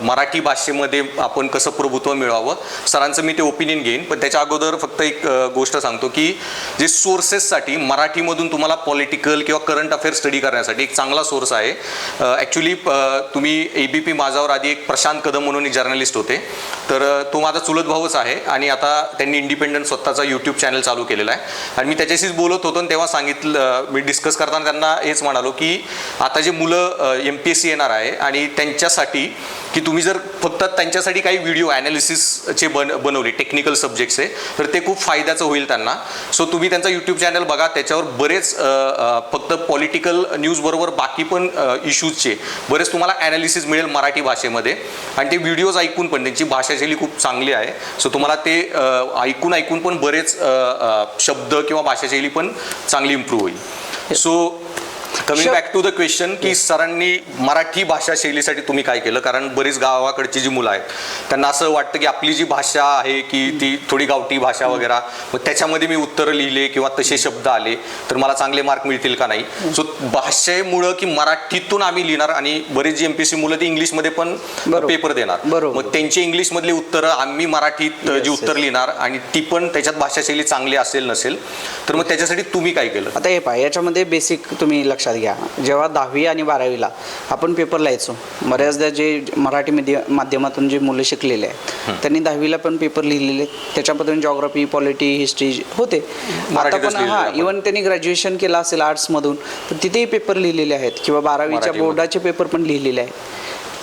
मराठी भाषेमध्ये आपण कसं प्रभुत्व मिळवावं सरांचं मी ते ओपिनियन घेईन, पण त्याच्या अगोदर फक्त एक गोष्ट सांगतो की जे सोर्सेससाठी मराठीमधून तुम्हाला पॉलिटिकल किंवा करंट अफेअर स्टडी करण्यासाठी एक चांगला सोर्स आहे. ॲक्च्युली तुम्ही ABP माझावर आधी एक प्रशांत कदम म्हणून एक जर्नलिस्ट होते, तर तो माझा चुलत भाऊच आहे आणि आता त्यांनी इंडिपेंडंट स्वतःचा यूट्यूब चॅनल चालू केलेला आहे. आणि मी त्याच्याशीच बोलत होतो आणि तेव्हा सांगितलं, मी डिस्कस करताना त्यांना हेच म्हणालो की आता जे मुलं MPSC येणार आहे आणि त्यांच्यासाठी की तुम्ही जर फक्त त्यांच्यासाठी काही व्हिडिओ ॲनालिसिसचे बनवले टेक्निकल सब्जेक्ट्सचे तर ते खूप फायद्याचं होईल त्यांना. सो तुम्ही त्यांचा यूट्यूब चॅनल बघा, त्याच्यावर बरेच फक्त पॉलिटिकल न्यूजबरोबर बाकी पण इश्यूजचे बरेच तुम्हाला ॲनालिसिस मिळेल मराठी भाषेमध्ये, आणि ते व्हिडिओज ऐकून पण त्यांची भाषाशैली खूप चांगली आहे. सो तुम्हाला ते ऐकून पण बरेच शब्द किंवा भाषाशैली पण चांगली इम्प्रूव्ह होईल. So coming back to the question की सरांनी मराठी भाषा शैलीसाठी तुम्ही काय केलं, कारण बरीच गावाकडची जी मुलं आहेत त्यांना असं वाटतं की आपली जी भाषा आहे की ती थोडी गावठी भाषा वगैरे, मग त्याच्यामध्ये मी उत्तरं लिहिले किंवा तसे शब्द आले तर मला चांगले मार्क मिळतील का नाही. सो भाषेमुळं की मराठीतून आम्ही लिहिणार आणि बरेच जी MPSC मुलं ती इंग्लिशमध्ये पण पेपर देणार, मग त्यांचे इंग्लिशमधले उत्तरं आम्ही मराठीत जी उत्तर लिहिणार आणि ती पण त्याच्यात भाषाशैली चांगली असेल नसेल तर मग त्याच्यासाठी तुम्ही काय केलं? आता हे पहा, याच्यामध्ये बेसिक तुम्ही लक्षात घ्या, जेव्हा 10वी आणि 12वीला आपण पेपर लिहायचो, बऱ्याचदा जे मराठी माध्यमातून जे मुलं शिकलेले आहेत त्यांनी 10वीला पण पेपर लिहिलेले, त्याच्यापासून जॉग्राफी, पॉलिटी, हिस्ट्री होते. आता पण इव्हन त्यांनी ग्रॅज्युएशन केलं असेल आर्ट्समधून तर तिथेही पेपर लिहिलेले आहेत, किंवा 12वीच्या बोर्डाचे पेपर पण लिहिलेले आहेत.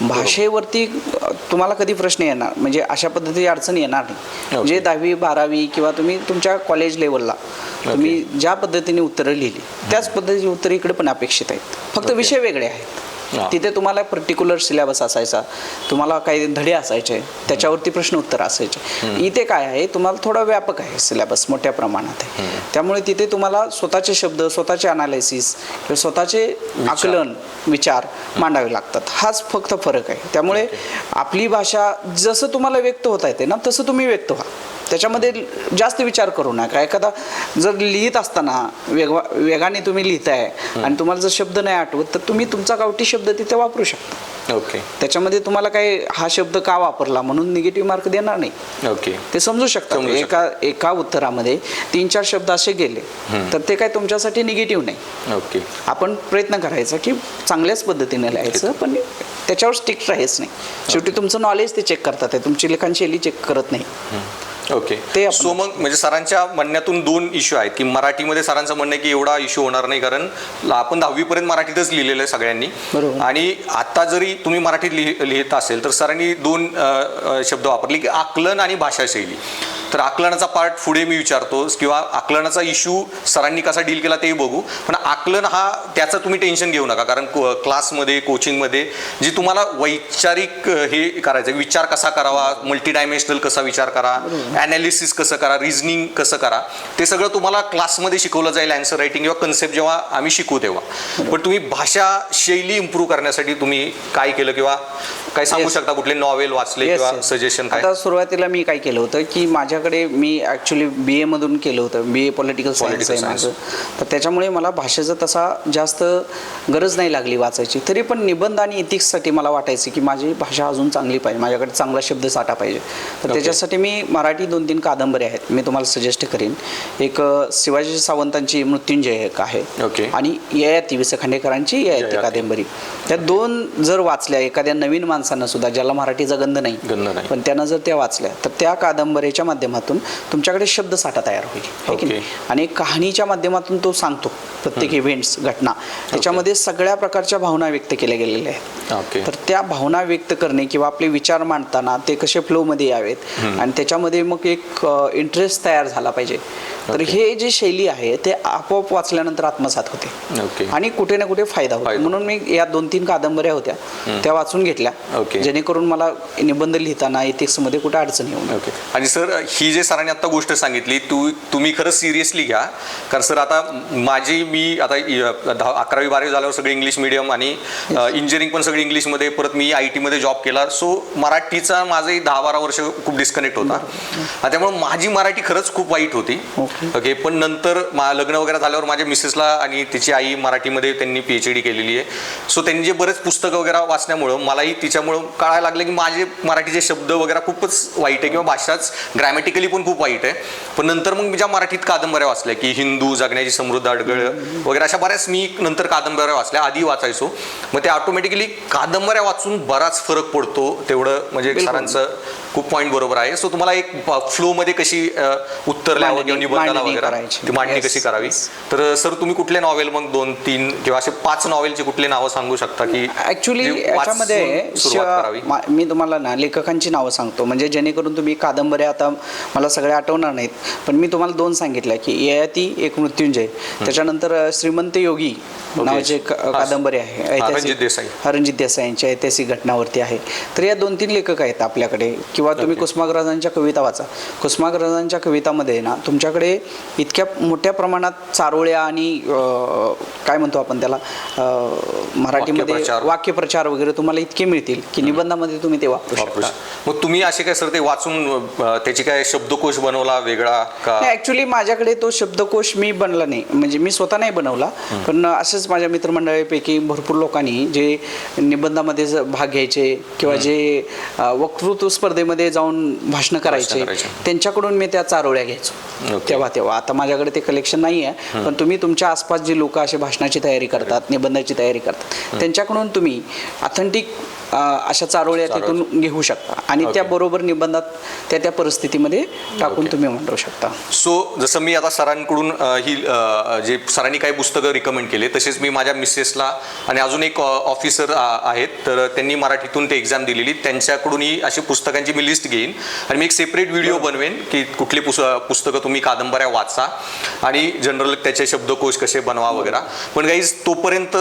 भाषेवरती तुम्हाला कधी प्रश्न येणार म्हणजे अशा पद्धतीची अडचण येणार नाही. जे 10वी 12वी किंवा तुम्ही तुमच्या कॉलेज लेवलला तुम्ही ज्या पद्धतीने उत्तरं लिहिली त्याच पद्धतीची उत्तरं इकडे पण अपेक्षित आहेत, फक्त विषय वेगळे आहेत. तिथे तुम्हाला पर्टिक्युलर सिलेबस असायचा, तुम्हाला काही धडे असायचे, त्याच्यावरती प्रश्न उत्तर असायचे. इथे काय आहे, तुम्हाला थोडा व्यापक आहे सिलेबस, मोठ्या प्रमाणात आहे. त्यामुळे तिथे तुम्हाला स्वतःचे शब्द, स्वतःचे अनालिसिस किंवा स्वतःचे आकलन, विचार मांडावे लागतात. हाच फक्त फरक आहे. त्यामुळे आपली भाषा जसं तुम्हाला व्यक्त होता येते ना तसं तुम्ही व्यक्त व्हा, त्याच्यामध्ये जास्त विचार करू नका. एखादा जर लिहित असताना वेगाने तुम्ही लिहिताय आणि तुम्हाला जर शब्द नाही आठवत तर तुम्ही तुमचा गावठी शब्द तिथे वापरू शकता. ओके. त्याच्यामध्ये तुम्हाला काही हा शब्द का वापरला म्हणून निगेटिव्ह मार्क देणार नाही. ओके. ते समजू शकता. एका उत्तरामध्ये 3-4 शब्द असे गेले तर ते काय तुमच्यासाठी निगेटिव्ह नाही. ओके. आपण प्रयत्न करायचा की चांगल्याच पद्धतीने लिहायचं, पण त्याच्यावर स्ट्रिक्ट राहायच नाही. शेवटी तुमचं नॉलेज ते चेक करतात, तुमची लेखनशैली चेक करत नाही. ओके. सो मग म्हणजे सरांच्या म्हणण्यातून 2 इश्यू आहेत की मराठीमध्ये सरांचं म्हणणं आहे की एवढा इश्यू होणार नाही, कारण आपण 10वी पर्यंत मराठीतच लिहिलेलं आहे सगळ्यांनी, आणि आता जरी तुम्ही मराठीत लिहित असेल तर सरांनी 2 शब्द वापरले की आकलन आणि भाषाशैली. तर आकलनाचा पार्ट पुढे मी विचारतो किंवा आकलनाचा इश्यू सरांनी कसा डील केला तेही बघू, पण आकलन हा त्याचं तुम्ही टेन्शन घेऊ नका, कारण क्लासमध्ये कोचिंगमध्ये जी तुम्हाला वैचारिक हे करायचं, विचार कसा करावा, मल्टी डायमेन्शनल कसा विचार करा, ॲनालिसिस कसं करा, रिझनिंग कसं करा, ते सगळं तुम्हाला क्लासमध्ये शिकवलं जाईल. आन्सर रायटिंग किंवा कन्सेप्ट जेव्हा आम्ही शिकू तेव्हा. पण तुम्ही भाषा शैली इम्प्रूव्ह करण्यासाठी तुम्ही काय केलं किंवा काय सांगू शकता? कुठले नॉवेल वाचले किंवा सजेशन काय? आता सुरुवातीला मी काय केलं होतं की माझ्याकडे मी ॲक्च्युली BA मधून केलं होतं, BA पॉलिटिकल सायन्स आहे माझं. तर त्याच्यामुळे मला भाषेचा तसा जास्त गरज नाही लागली वाचायची. तरी पण निबंध आणि इथिक्ससाठी मला वाटायचं की माझी भाषा अजून चांगली पाहिजे, माझ्याकडे चांगला शब्दसाठा पाहिजे. तर त्याच्यासाठी मी मराठी 2-3 कादंबऱ्या आहेत, मी तुम्हाला सजेस्ट करेन. एक शिवाजी सावंतांची मृत्युंजय एक आहे आणि ययाती वि. स. खांडेकरांची ययाती कादंबरी. त्या 2 जर वाचल्या एखाद्या नवीन माणसानं सुद्धा, ज्याला मराठीचा गंध नाही पण त्यानं जर त्या वाचल्या, तर त्या कादंबरीच्या माध्यमातून तुमच्याकडे शब्दसाठा तयार होईल, है की नाही? आणि कहाणीच्या माध्यमातून तो सांगतो प्रत्येक इव्हेंट्स, घटना, त्याच्यामध्ये सगळ्या प्रकारच्या भावना व्यक्त केल्या गेलेल्या आहेत. तर त्या भावना व्यक्त करणे किंवा आपले विचार मांडताना ते कसे फ्लोमध्ये यावेत आणि त्याच्यामध्ये मग एक इंटरेस्ट तयार झाला पाहिजे. तर हे जे शैली आहे ते आपोआप वाचल्यानंतर आत्मसात होते आणि कुठे ना कुठे फायदा होतो. म्हणून मी या 2-3 कादंबऱ्या होत्या त्या वाचून घेतल्या, जेणेकरून मला निबंध लिहिताना इथिक्समध्ये कुठे अडचण येऊ नये. आणि सर, ही जे सरांनी आता गोष्ट सांगितली तुम्ही खरंच सिरियसली घ्या, कारण सर आता मी आता 11वी-12वी झाल्यावर सगळे इंग्लिश मिडियम आणि इंजिनिअरिंग पण सगळी इंग्लिशमध्ये, परत मी IT मध्ये जॉब केला. सो मराठीचा माझंही 10-12 वर्ष खूप डिस्कनेक्ट होता. त्यामुळे माझी मराठी खरंच खूप वाईट होती. पण नंतर लग्न वगैरे झाल्यावर माझ्या मिसेसला आणि तिची आई मराठीमध्ये त्यांनी PhD केलेली आहे. सो त्यांनी जे बरेच पुस्तकं वगैरे वाचण्यामुळं मलाही तिच्यामुळं कळायला लागलं की माझे मराठीचे शब्द वगैरे खूपच वाईट आहे किंवा भाषाच ग्रॅमॅटिकली पण खूप वाईट आहे. पण नंतर मग मी ज्या मराठीत कादंबऱ्या वाचल्या की हिंदू, जगण्याची समृद्ध अडगळ वगैरे, अशा बऱ्याच मी नंतर कादंबऱ्या वाचल्या. आधी वाचायचो, मग ते ऑटोमॅटिकली कादंबऱ्या वाचून बराच फरक पडतो. तेवढं म्हणजे सरांचं खूप पॉईंट बरोबर आहे. सो तुम्हाला एक फ्लोमध्ये कशी उत्तर लिहावं किंवा निबंधाला वगैरे ती मांडणी कशी करावी. तर सर, तुम्ही कुठले नॉवेल मग 2-3 किंवा असे 5 नॉवेलचे कुठले नावं सांगू शकता की ऍक्च्युली याच्यामध्ये मी तुम्हाला ना लेखकांची नावं सांगतो, म्हणजे जेणेकरून तुम्ही कादंबऱ्या, आता मला सगळ्या आठवणार नाहीत, पण मी तुम्हाला 2 सांगितल्या की ययाती एक मृत्युंजय, त्याच्यानंतर श्रीमंत योगी नावाचे कादंबरी आहे, रणजित देसाई यांची ऐतिहासिक घटनावरती आहे. तर या 2-3 लेखक आहेत आपल्याकडे. किंवा तुम्ही कुसुमाग्रजांच्या कविता वाचा. कुसुमाग्रजांच्या कवितामध्ये ना तुमच्याकडे इतक्या मोठ्या प्रमाणात चारोळ्या आणि काय म्हणतो आपण त्याला मराठीमध्ये वाक्यप्रचार वगैरे तुम्हाला इतके मिळतील की निबंधामध्ये तुम्ही ते वापरू शकता. मग तुम्ही असे काय सर ते वाचून त्याची काय शब्दकोश बनवला वेगळा का? ऍक्च्युली माझ्याकडे तो शब्दकोश मी बनला नाही, म्हणजे मी स्वतः नाही बनवला, पण असेच माझ्या मित्रमंडळीपैकी भरपूर लोकांनी जे निबंधामध्ये भाग घ्यायचे किंवा जे वक्तृत्व स्पर्धेमध्ये जाऊन भाषण करायचे त्यांच्याकडून मी त्या चारोळ्या घ्यायचो तेव्हा. आता माझ्याकडे ते कलेक्शन नाही आहे, पण तुम्ही तुमच्या आसपास जे लोक असे भाषणाची तयारी करतात, निबंधाची तयारी करतात, त्यांच्याकडून तुम्ही ऑथेंटिक अशा चारोळ्या तिथून घेऊ शकता आणि त्याबरोबर निबंधात त्या परिस्थितीमध्ये टाकून तुम्ही मांडू शकता. सो जसं मी आता सरांकडून ही जे सरांनी काही पुस्तकं रिकमेंड केले, तसेच मी माझ्या मिसेसला आणि अजून एक ऑफिसर आहेत, तर त्यांनी मराठीतून ते एक्झाम दिलेली, त्यांच्याकडूनही अशी पुस्तकांची मी लिस्ट घेईन आणि मी एक सेपरेट व्हिडिओ बनवेन की कुठली पुस्तकं तुम्ही कादंबऱ्या वाचा आणि जनरल त्याचे शब्दकोश कसे बनवा वगैरे. पण गाईज तोपर्यंत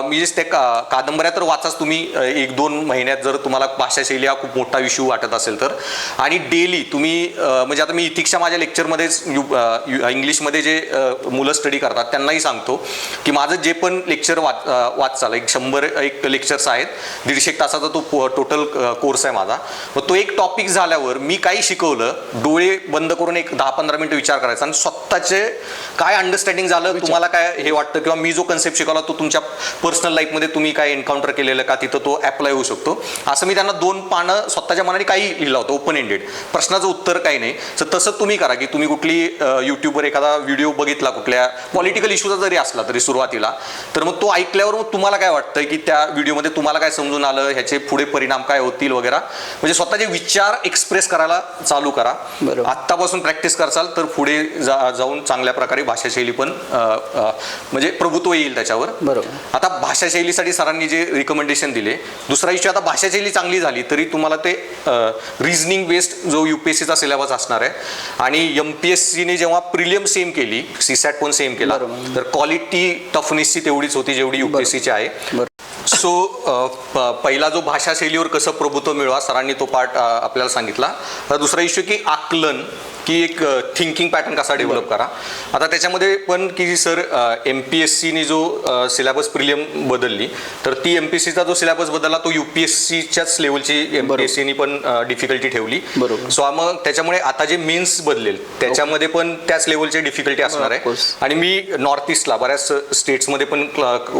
मी जे त्या कादंबऱ्या तर वाचाच तुम्ही 1-2 महिन्यात, जर तुम्हाला भाषा शैली हा खूप मोठा इश्यू वाटत असेल तर. आणि डेली तुम्ही म्हणजे आता मी इथिक्सच्या माझ्या लेक्चरमध्येच इंग्लिशमध्ये जे मुलं स्टडी करतात त्यांनाही सांगतो की माझं जे पण लेक्चर वाचाल 100 लेक्चर्स आहेत, 150 तासाचा तो टोटल कोर्स आहे माझा. मग तो एक टॉपिक झाल्यावर मी काही शिकवलं, डोळे बंद करून एक 10-15 मिनिटं विचार करायचा आणि स्वतःचे काय अंडरस्टँडिंग झालं, तुम्हाला काय हे वाटतं किंवा मी जो कन्सेप्ट शिकवला तो तुमच्या पर्सनल लाईफमध्ये तुम्ही काय एन्काउंटर केलेलं का, तिथं तो अप्लाय होऊ शकतो. असं मी त्यांना 2 पानं स्वतःच्या मनाने काही लिहिलं होतं, ओपन एंडेड, प्रश्नाचं उत्तर काही नाही. तर तसं तुम्ही करा की तुम्ही कुठली यूट्यूबवर एखादा व्हिडिओ बघितला कुठल्या पॉलिटिकल इश्यूचा जरी असला तरी सुरुवातीला, तर मग तो ऐकल्यावर मग तुम्हाला काय वाटतं की त्या व्हिडिओमध्ये त्याच्यामध्ये तुम्हाला काय समजून आलं, ह्याचे पुढे परिणाम काय होतील वगैरे, म्हणजे स्वतःचे विचार एक्सप्रेस करायला चालू करा. बरोबर. आत्तापासून प्रॅक्टिस करसाल तर पुढे जाऊन चांगल्या प्रकारे भाषाशैली पण म्हणजे प्रभुत्व येईल त्याच्यावर. बरोबर. आता भाषाशैलीसाठी सरांनी जे रिकमेंडेशन दिले, दुसरा इश्यू, आता भाषाशैली चांगली झाली तरी तुम्हाला ते रिझनिंग बेस्ड जो UPSCचा सिलेबस असणार आहे, आणि MPSCने जेव्हा प्रिलियम सेम केली, CSAT पण सेम केला, तर क्वालिटी टफनेसची तेवढीच होती जेवढी UPSCची आहे. सो पहिला जो भाषाशैलीवर कसं प्रभुत्व मिळवा, सरांनी तो पार्ट आपल्याला सांगितला. दुसरा इश्यू की आकलन, की एक थिंकिंग पॅटर्न कसा डेव्हलप करा. आता त्याच्यामध्ये पण की सर MPSCने जो सिलेबस प्रिलियम बदलली, तर ती MPSCचा जो सिलेबस बदलला तो UPSCच्याच लेवलची MPSCने पण डिफिकल्टी ठेवली. सो मग त्याच्यामुळे आता जे मेन्स बदलेल त्याच्यामध्ये पण त्याच लेवलची डिफिकल्टी असणार आहे. आणि मी नॉर्थ ईस्टला बऱ्याच स्टेट्समध्ये पण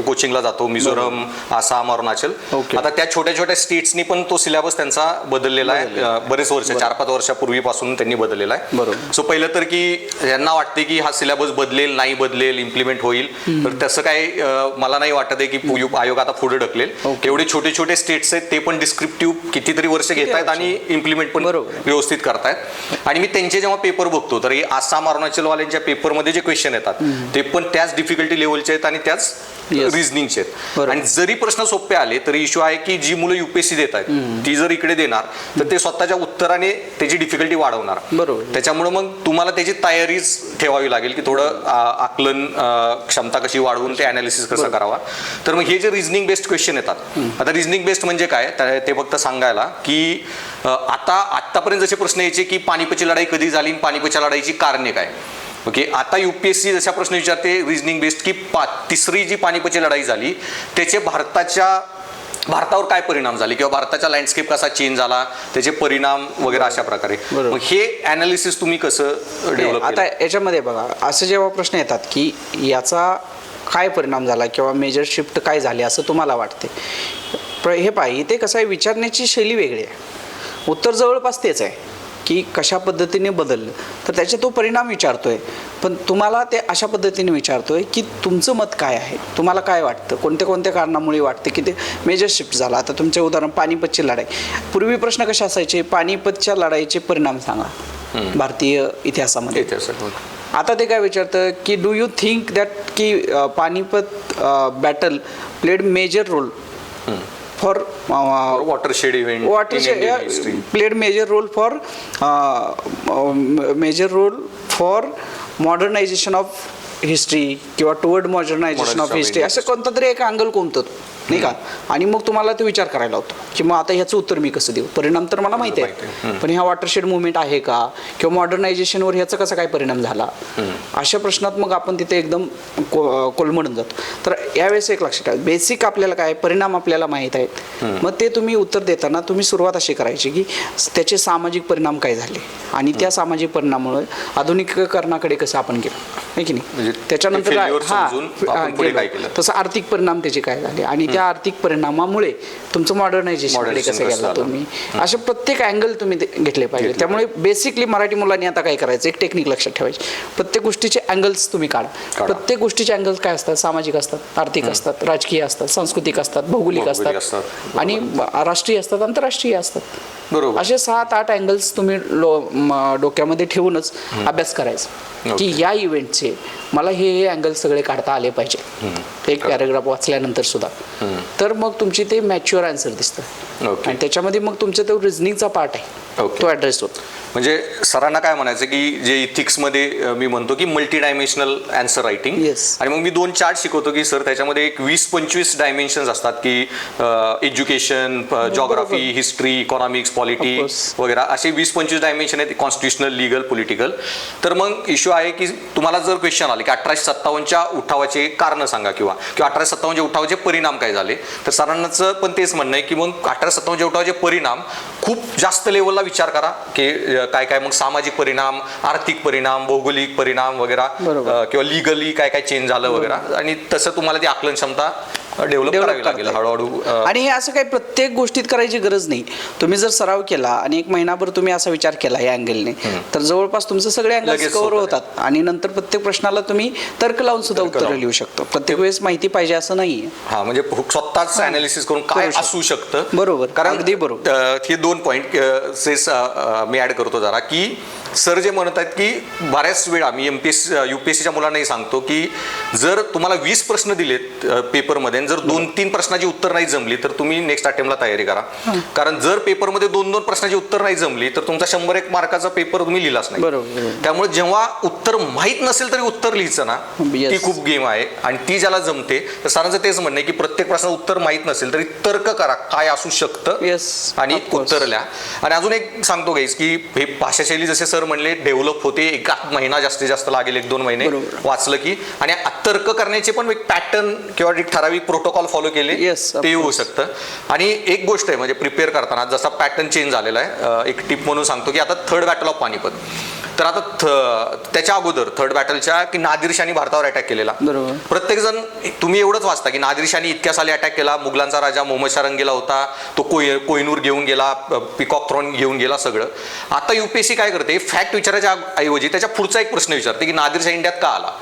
कोचिंगला जातो, मिझोरम, आसाम, अरुणाचल. आता त्या छोट्या छोट्या स्टेट्सनी पण तो सिलेबस त्यांचा बदललेला आहे, बरेच वर्ष, 4-5 वर्षापूर्वीपासून त्यांनी बदललेला आहे. सो पहिलं तर की यांना वाटते की हा सिलेबस बदलेल, नाही बदलेल, इम्प्लिमेंट होईल, तर तसं काही मला नाही वाटत आहे की आयोग आता पुढे ढकलेल. एवढे छोटे छोटे स्टेट्स आहेत, ते पण डिस्क्रिप्टिव्ह कितीतरी वर्ष घेत आहेत आणि इम्प्लिमेंट पण व्यवस्थित करतायत. आणि मी त्यांचे जेव्हा पेपर बघतो तर हे आसाम, अरुणाचलवाल्यांच्या पेपरमध्ये जे क्वेश्चन येतात ते पण त्याच डिफिकल्टी लेवलचे आहेत आणि त्याच रिझनिंगचे आहेत. आणि जरी प्रश्न सोपे आले तरी इश्यू आहे की जी मुलं UPSC देत आहेत ती जर इकडे देणार तर ते स्वतःच्या उत्तराने त्याची डिफिकल्टी वाढवणार. त्याच्यामुळे मग तुम्हाला त्याची तयारीच ठेवावी लागेल की थोडं आकलन क्षमता कशी वाढवून ते अनालिसिस कसं करावा. तर मग हे जे रिझनिंग बेस्ड क्वेश्चन येतात, आता रिझनिंग बेस्ड म्हणजे काय ते फक्त सांगायला की आतापर्यंत जसे प्रश्न यायचे की पानिपतची लढाई कधी झाली, पानिपतच्या लढाईची कारणे काय. ओके, आता UPSC जसा प्रश्न विचारते रिझनिंग बेस्ड की तिसरी जी पानिपतची लढाई झाली त्याचे भारतावर काय परिणाम झाले, किंवा भारताचा लँडस्केप कसा चेंज झाला, त्याचे परिणाम वगैरे अशा प्रकारे. मग हे अनालिसिस तुम्ही कसं डेव्हलप. आता याच्यामध्ये बघा, असं जेव्हा प्रश्न येतात की याचा काय परिणाम झाला किंवा मेजर शिफ्ट काय झाले असं तुम्हाला वाटते, हे पहा, इथे कसं आहे, विचारण्याची शैली वेगळी आहे. उत्तर जवळपास तेच आहे की कशा पद्धतीने बदललं, तर त्याचे तो परिणाम विचारतोय, पण तुम्हाला ते अशा पद्धतीने विचारतोय की तुमचं मत काय आहे, तुम्हाला काय वाटतं, कोणत्या कोणत्या कारणामुळे वाटतं की ते मेजर शिफ्ट झाला. आता तुमचे उदाहरण पानिपतची लढाई, पूर्वी प्रश्न कसे असायचे, पानिपतच्या लढाईचे परिणाम सांगा भारतीय इतिहासामध्ये. आता ते काय विचारतं की डू यू थिंक दॅट की Panipat battle played major role for watershed event, played major role for modernization of history किंवा टुवर्ड मॉडर्नायझेशन ऑफ हिस्ट्री, असं कोणतं तरी एक अँगल कोणतं नाही का. आणि मग तुम्हाला तो विचार करायला होतो की मग आता ह्याचं उत्तर मी कसं देऊ, परिणाम तर मला माहिती आहे, पण ह्या वॉटरशेड मुवमेंट आहे का, किंवा मॉडर्नायझेशनवर ह्याचा कसा काय परिणाम झाला, अशा प्रश्नात मग आपण तिथे एकदम कोलमडून जातो. तर यावेळेस एक लक्षात ठेवा, बेसिक आपल्याला काय परिणाम आपल्याला माहीत आहेत, मग ते तुम्ही उत्तर देताना तुम्ही सुरुवात अशी करायची की त्याचे सामाजिक परिणाम काय झाले आणि त्या सामाजिक परिणामामुळे आधुनिकीकरणाकडे कसं आपण गेलो, आहे की नाही. त्याच्यानंतर तसं आर्थिक परिणाम त्याचे काय झाले आणि त्या आर्थिक परिणामामुळे तुमचं मॉडर्नायझेशनकडे कसं गेला तुम्ही, असे प्रत्येक अँगल तुम्ही घेतले पाहिजे. त्यामुळे बेसिकली मराठी मुलांनी आता काय करायचं, एक टेक्निक लक्षात ठेवायची, प्रत्येक गोष्टीचे अँगल्स तुम्ही काढा. प्रत्येक गोष्टीचे अँगल्स काय असतात, सामाजिक असतात, आर्थिक असतात, राजकीय असतात, सांस्कृतिक असतात, भौगोलिक असतात आणि राष्ट्रीय असतात, आंतरराष्ट्रीय असतात. बरोबर, असे 7-8 अँगल्स तुम्ही डोक्यामध्ये ठेवूनच अभ्यास करायचा की या इव्हेंटचे मला हे अँगल सगळे काढता आले पाहिजे एक पॅराग्राफ वाचल्यानंतर सुद्धा. तर मग तुमची ते मॅच्युअर आन्सर दिसतं आणि त्याच्यामध्ये मग तुमचा तो रिझनिंगचा पार्ट आहे तो ॲड्रेस होतो. म्हणजे सरांना काय म्हणायचं की जे इथिक्समध्ये मी म्हणतो की मल्टी डायमेन्शनल आन्सर रायटिंग, आणि मग मी 2 चार्ट शिकवतो की सर त्याच्यामध्ये एक 20-25 डायमेन्शन्स असतात की education, geography, history, economics, polity वगैरे असे 20-25 डायमेन्शन आहेत, कॉन्स्टिट्युशनल, लीगल, पॉलिटिकल. तर मग इश्यू आहे की तुम्हाला जर क्वेश्चन आले की 1857च्या उठावाचे कारण सांगा किंवा 1857च्या उठावाचे परिणाम काय झाले, तर सरांचं पण तेच म्हणणं आहे की मग 1857च्या उठावाचे परिणाम खूप जास्त लेवलला विचार करा की काय काय, मग सामाजिक परिणाम, आर्थिक परिणाम, भौगोलिक परिणाम वगैरे, किंवा लिगली काय काय चेंज झालं वगैरे, आणि तसं तुम्हाला ती आकलन क्षमता डेव्हलप करावी लागेल करता हळूहळू. आणि हे असं काही प्रत्येक गोष्टीत करायची गरज नाही. तुम्ही जर सराव केला आणि एक महिनाभर तुम्ही असा विचार केला या अँगलने, तर जवळपास तुमचे सगळे अँगल्स लगेच कव्हर होतं होतात आणि नंतर प्रत्येक प्रश्नाला तुम्ही तर्क लावून सुद्धा उत्तर लिहू शकतो. प्रत्येक वेळेस माहिती पाहिजे असं नाहीये. हा, म्हणजे स्वतःच अनालिसिस करून काय करू शकतो. असू शकतं. बरोबर, कारण अगदी बरोबर. हे 2 पॉईंट मी ऍड करतो जरा, की सर जे म्हणत आहेत की बऱ्याच वेळा मी UPSCच्या मुलांनाही सांगतो की जर तुम्हाला 20 प्रश्न दिलेत पेपरमध्ये, जर 2-3 प्रश्नाची उत्तर नाही जमली तर तुम्ही नेक्स्ट अटेम्प्टला तयारी करा. कारण जर पेपरमध्ये 2-2 प्रश्नाची उत्तर नाही जमली तर तुमचा 101 मार्काचा पेपर तुम्ही लिहिलाच नाही. बरोबर. त्यामुळे जेव्हा उत्तर माहीत नसेल तरी उत्तर लिहायचं ना, Yes. ती खूप गेम आहे आणि ती ज्याला जमते. तर सरांचं तेच म्हणणं आहे की प्रत्येक प्रश्नाचं उत्तर माहीत नसेल तरी तर्क करा काय असू शकतं Yes, आणि of course. उत्तर लिहा. आणि अजून एक सांगतो गाईस की हे भाषाशैली जसे सर म्हणले डेव्हलप होते, 1 महिना जास्तीत जास्त लागेल, 1-2 महिने बरोबर. वाचलं की. आणि तर्क करण्याचे पण एक पॅटर्न किंवा एक ठराविक प्रोटोकॉल फॉलो केले Yes, of ते होऊ course. शकतं. आणि एक गोष्ट आहे म्हणजे प्रिपेअर करताना जसा पॅटर्न चेंज झालेला आहे, एक टिप म्हणून सांगतो की आता थर्ड बॅटल ऑफ पानिपत, तर आता त्याच्या अगोदर थर्ड बॅटलच्या की नादिरशाही भारतावर अटॅक केलेला. बरोबर. प्रत्येक जण तुम्ही एवढंच वाचता की नादिरशाही इतक्या साली अटॅक केला, मुघलांचा राजा मोहम्मद शाह रंगीला होता, तो कोहिनूर घेऊन गेला, पिकॉक थ्रॉन घेऊन गेला सगळं. आता UPSC काय करते, फॅक्ट विचारायच्या ऐवजी त्याच्या पुढचा एक प्रश्न विचारते की नादिरशाह इंडियात का आला.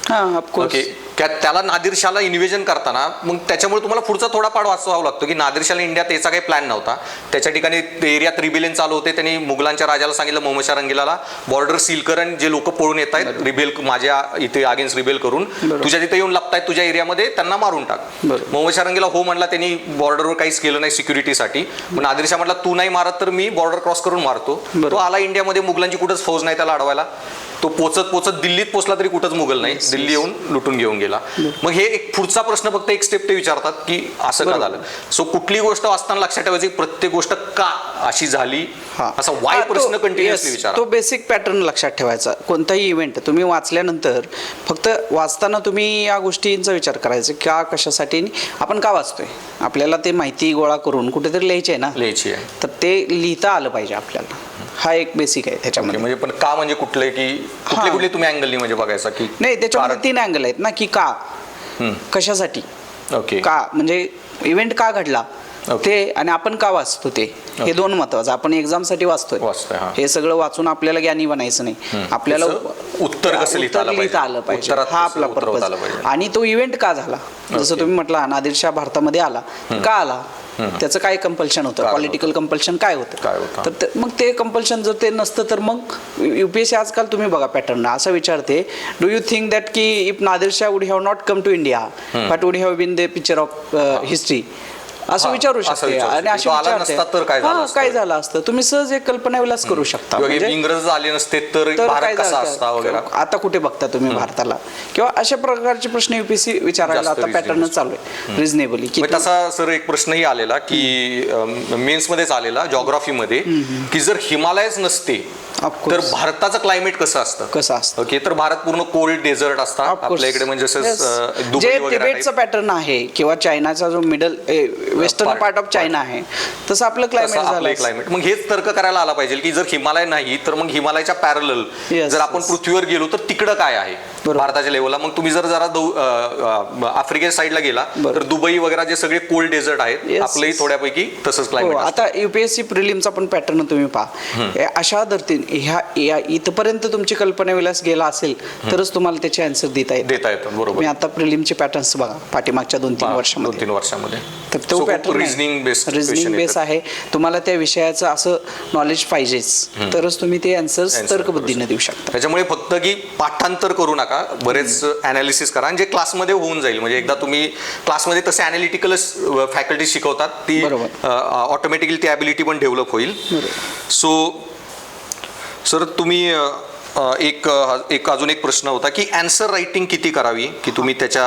हां, ऑफकोर्स. ओके, त्याला नादिरशाहला इन्व्हेजन करताना मग त्याच्यामुळे तुम्हाला पुढचा थोडा पाठ वाचवावा लागतो की नादिरशाहला इंडियात याचा काही प्लॅन नव्हता. त्याच्या ठिकाणी एरियात रिबेलियन चालू होते, त्यांनी मुघलांच्या राजाला सांगितलं मोहम्मद शाह रंगीलाला बॉर्डर सील कर आणि जे लोक पळून येत आहेत रिबेल माझ्या इथे अगेन्स्ट रिबेल करून तुझ्या तिथे येऊन लपतायत तुझ्या एरियामध्ये, त्यांना मारून टाक. मोहम्मद शाह रंगीला हो म्हणला, त्यांनी बॉर्डरवर काहीच केलं नाही सिक्युरिटीसाठी. मग नादिरशाह म्हटला तू नाही मारत तर मी बॉर्डर क्रॉस करून मारतो. तो आला इंडियामध्ये, मुघलांची कुठंच फौज नाही त्याला अडवायला. तो पोचत दिल्लीत पोचला तरी कुठंच मुघल नाही, दिल्ली येऊन लुटून घेऊन गेला. मग हे एक पुढचा प्रश्न फक्त एक स्टेप ते विचारतात की असं का झालं. सो कुठली गोष्ट वाचताना लक्षात ठेवायची, प्रत्येक गोष्ट का अशी झाली असा वाय प्रश्न कंटिन्युअसली विचारा. तो बेसिक पॅटर्न लक्षात ठेवायचा. कोणताही इव्हेंट तुम्ही वाचल्यानंतर फक्त वाचताना तुम्ही या गोष्टींचा विचार करायचा, का कशासाठी आपण का वाचतोय, आपल्याला ते माहिती गोळा करून कुठेतरी लिहायची आहे ना, लिहायची आहे. तर ते लिहिता आलं पाहिजे आपल्याला. हा एक बेसिक आहे त्याच्यामध्ये. म्हणजे पण का म्हणजे कुठले की कुठले तुम्ही अँगलनी म्हणजे बघायचा की नाही, त्याच्यामध्ये 3 अँगल आहेत ना, की का, कशासाठी, ओके, का म्हणजे इव्हेंट का घडला ते, आणि आपण का वाचतो ते. हे 2 महत्वाचं. आपण एक्झामसाठी वाचतोय, हे सगळं वाचून आपल्याला ज्ञानी बनायचं नाही, आपल्याला उत्तर कसं लिहिता आलं पाहिजे, हा आपला पर्पज. आणि तो इव्हेंट का झाला, जसं तुम्ही म्हटला नादिरशाह भारतामध्ये आला, का आला, त्याचं काय कंपल्शन होतं, पॉलिटिकल कंपल्शन काय होतं. तर मग ते कंपल्शन जर ते नसतं तर मग UPSC आजकाल तुम्ही बघा पॅटर्न असं विचारते, डू यू थिंक दॅट की if Nadir Shah would have not come to India but would have been the picture of history, असं विचारू शकते. आणि अशी विचारते काय झालं असतं, तुम्ही सहज एक कल्पना विलास करू शकता. इंग्रज आले नसते तर भारत कसा असता वगैरे, आता कुठे बघता तुम्ही भारताला, किंवा अशा प्रकारचे प्रश्न UPSC विचारायला आता पॅटर्न चालू आहे रिजनेबली. तसा सर एक प्रश्नही आलेला की मेन्स मध्येच आलेला जॉग्राफीमध्ये की जर हिमालयच नसते तर भारताचं क्लायमेट कसं असतं. ओके, तर भारत पूर्ण कोल्ड डेझर्ट असतात आपल्या इकडे, म्हणजे जे तिबेटचं पॅटर्न आहे किंवा चायनाचा जो middle western part of China आहे तसं आपलं क्लायमेट. मग हेच तर्क करायला आला पाहिजे की जर हिमालय नाही तर मग हिमालयाच्या पॅरलल जर आपण पृथ्वीवर गेलो तर तिकडं काय आहे भारताच्या लेवलला. मग तुम्ही जर जरा आफ्रिकेच्या साईडला गेला तर दुबई वगैरे जे सगळे कोल्ड डेझर्ट आहेत, आपलंही थोड्यापैकी तसंच क्लायमेट. आता UPSC प्रिलिमचा पण पॅटर्न तुम्ही पहा, अशा धर्तीने ह्या इथपर्यंत तुमची कल्पना विलास गेला असेल तरच तुम्हाला त्याचे आन्सर देता येतात. बरोबर. मी आता प्रिलिमचे पॅटर्न्स बघा पाठीमागच्या 2-3 वर्षामध्ये, तर तो पॅटर्न रिझनिंग बेस आहे. तुम्हाला त्या विषयाचं असं नॉलेज पाहिजेच तरच तुम्ही ते आन्सर्स तर्कबुद्धीने देऊ शकता. त्याच्यामुळे फक्त की पाठांतर करू नका, बरेच अनालिसिस करा आणि जे क्लासमध्ये होऊन जाईल. म्हणजे एकदा तुम्ही क्लासमध्ये तसे अनालिटिकलच फॅकल्टी शिकवतात, ती ऑटोमॅटिकली ती ॲबिलिटी पण डेव्हलप होईल. सो सर तुम्ही एक अजून एक प्रश्न होता की अँसर रायटिंग किती करावी, की तुम्ही त्याच्या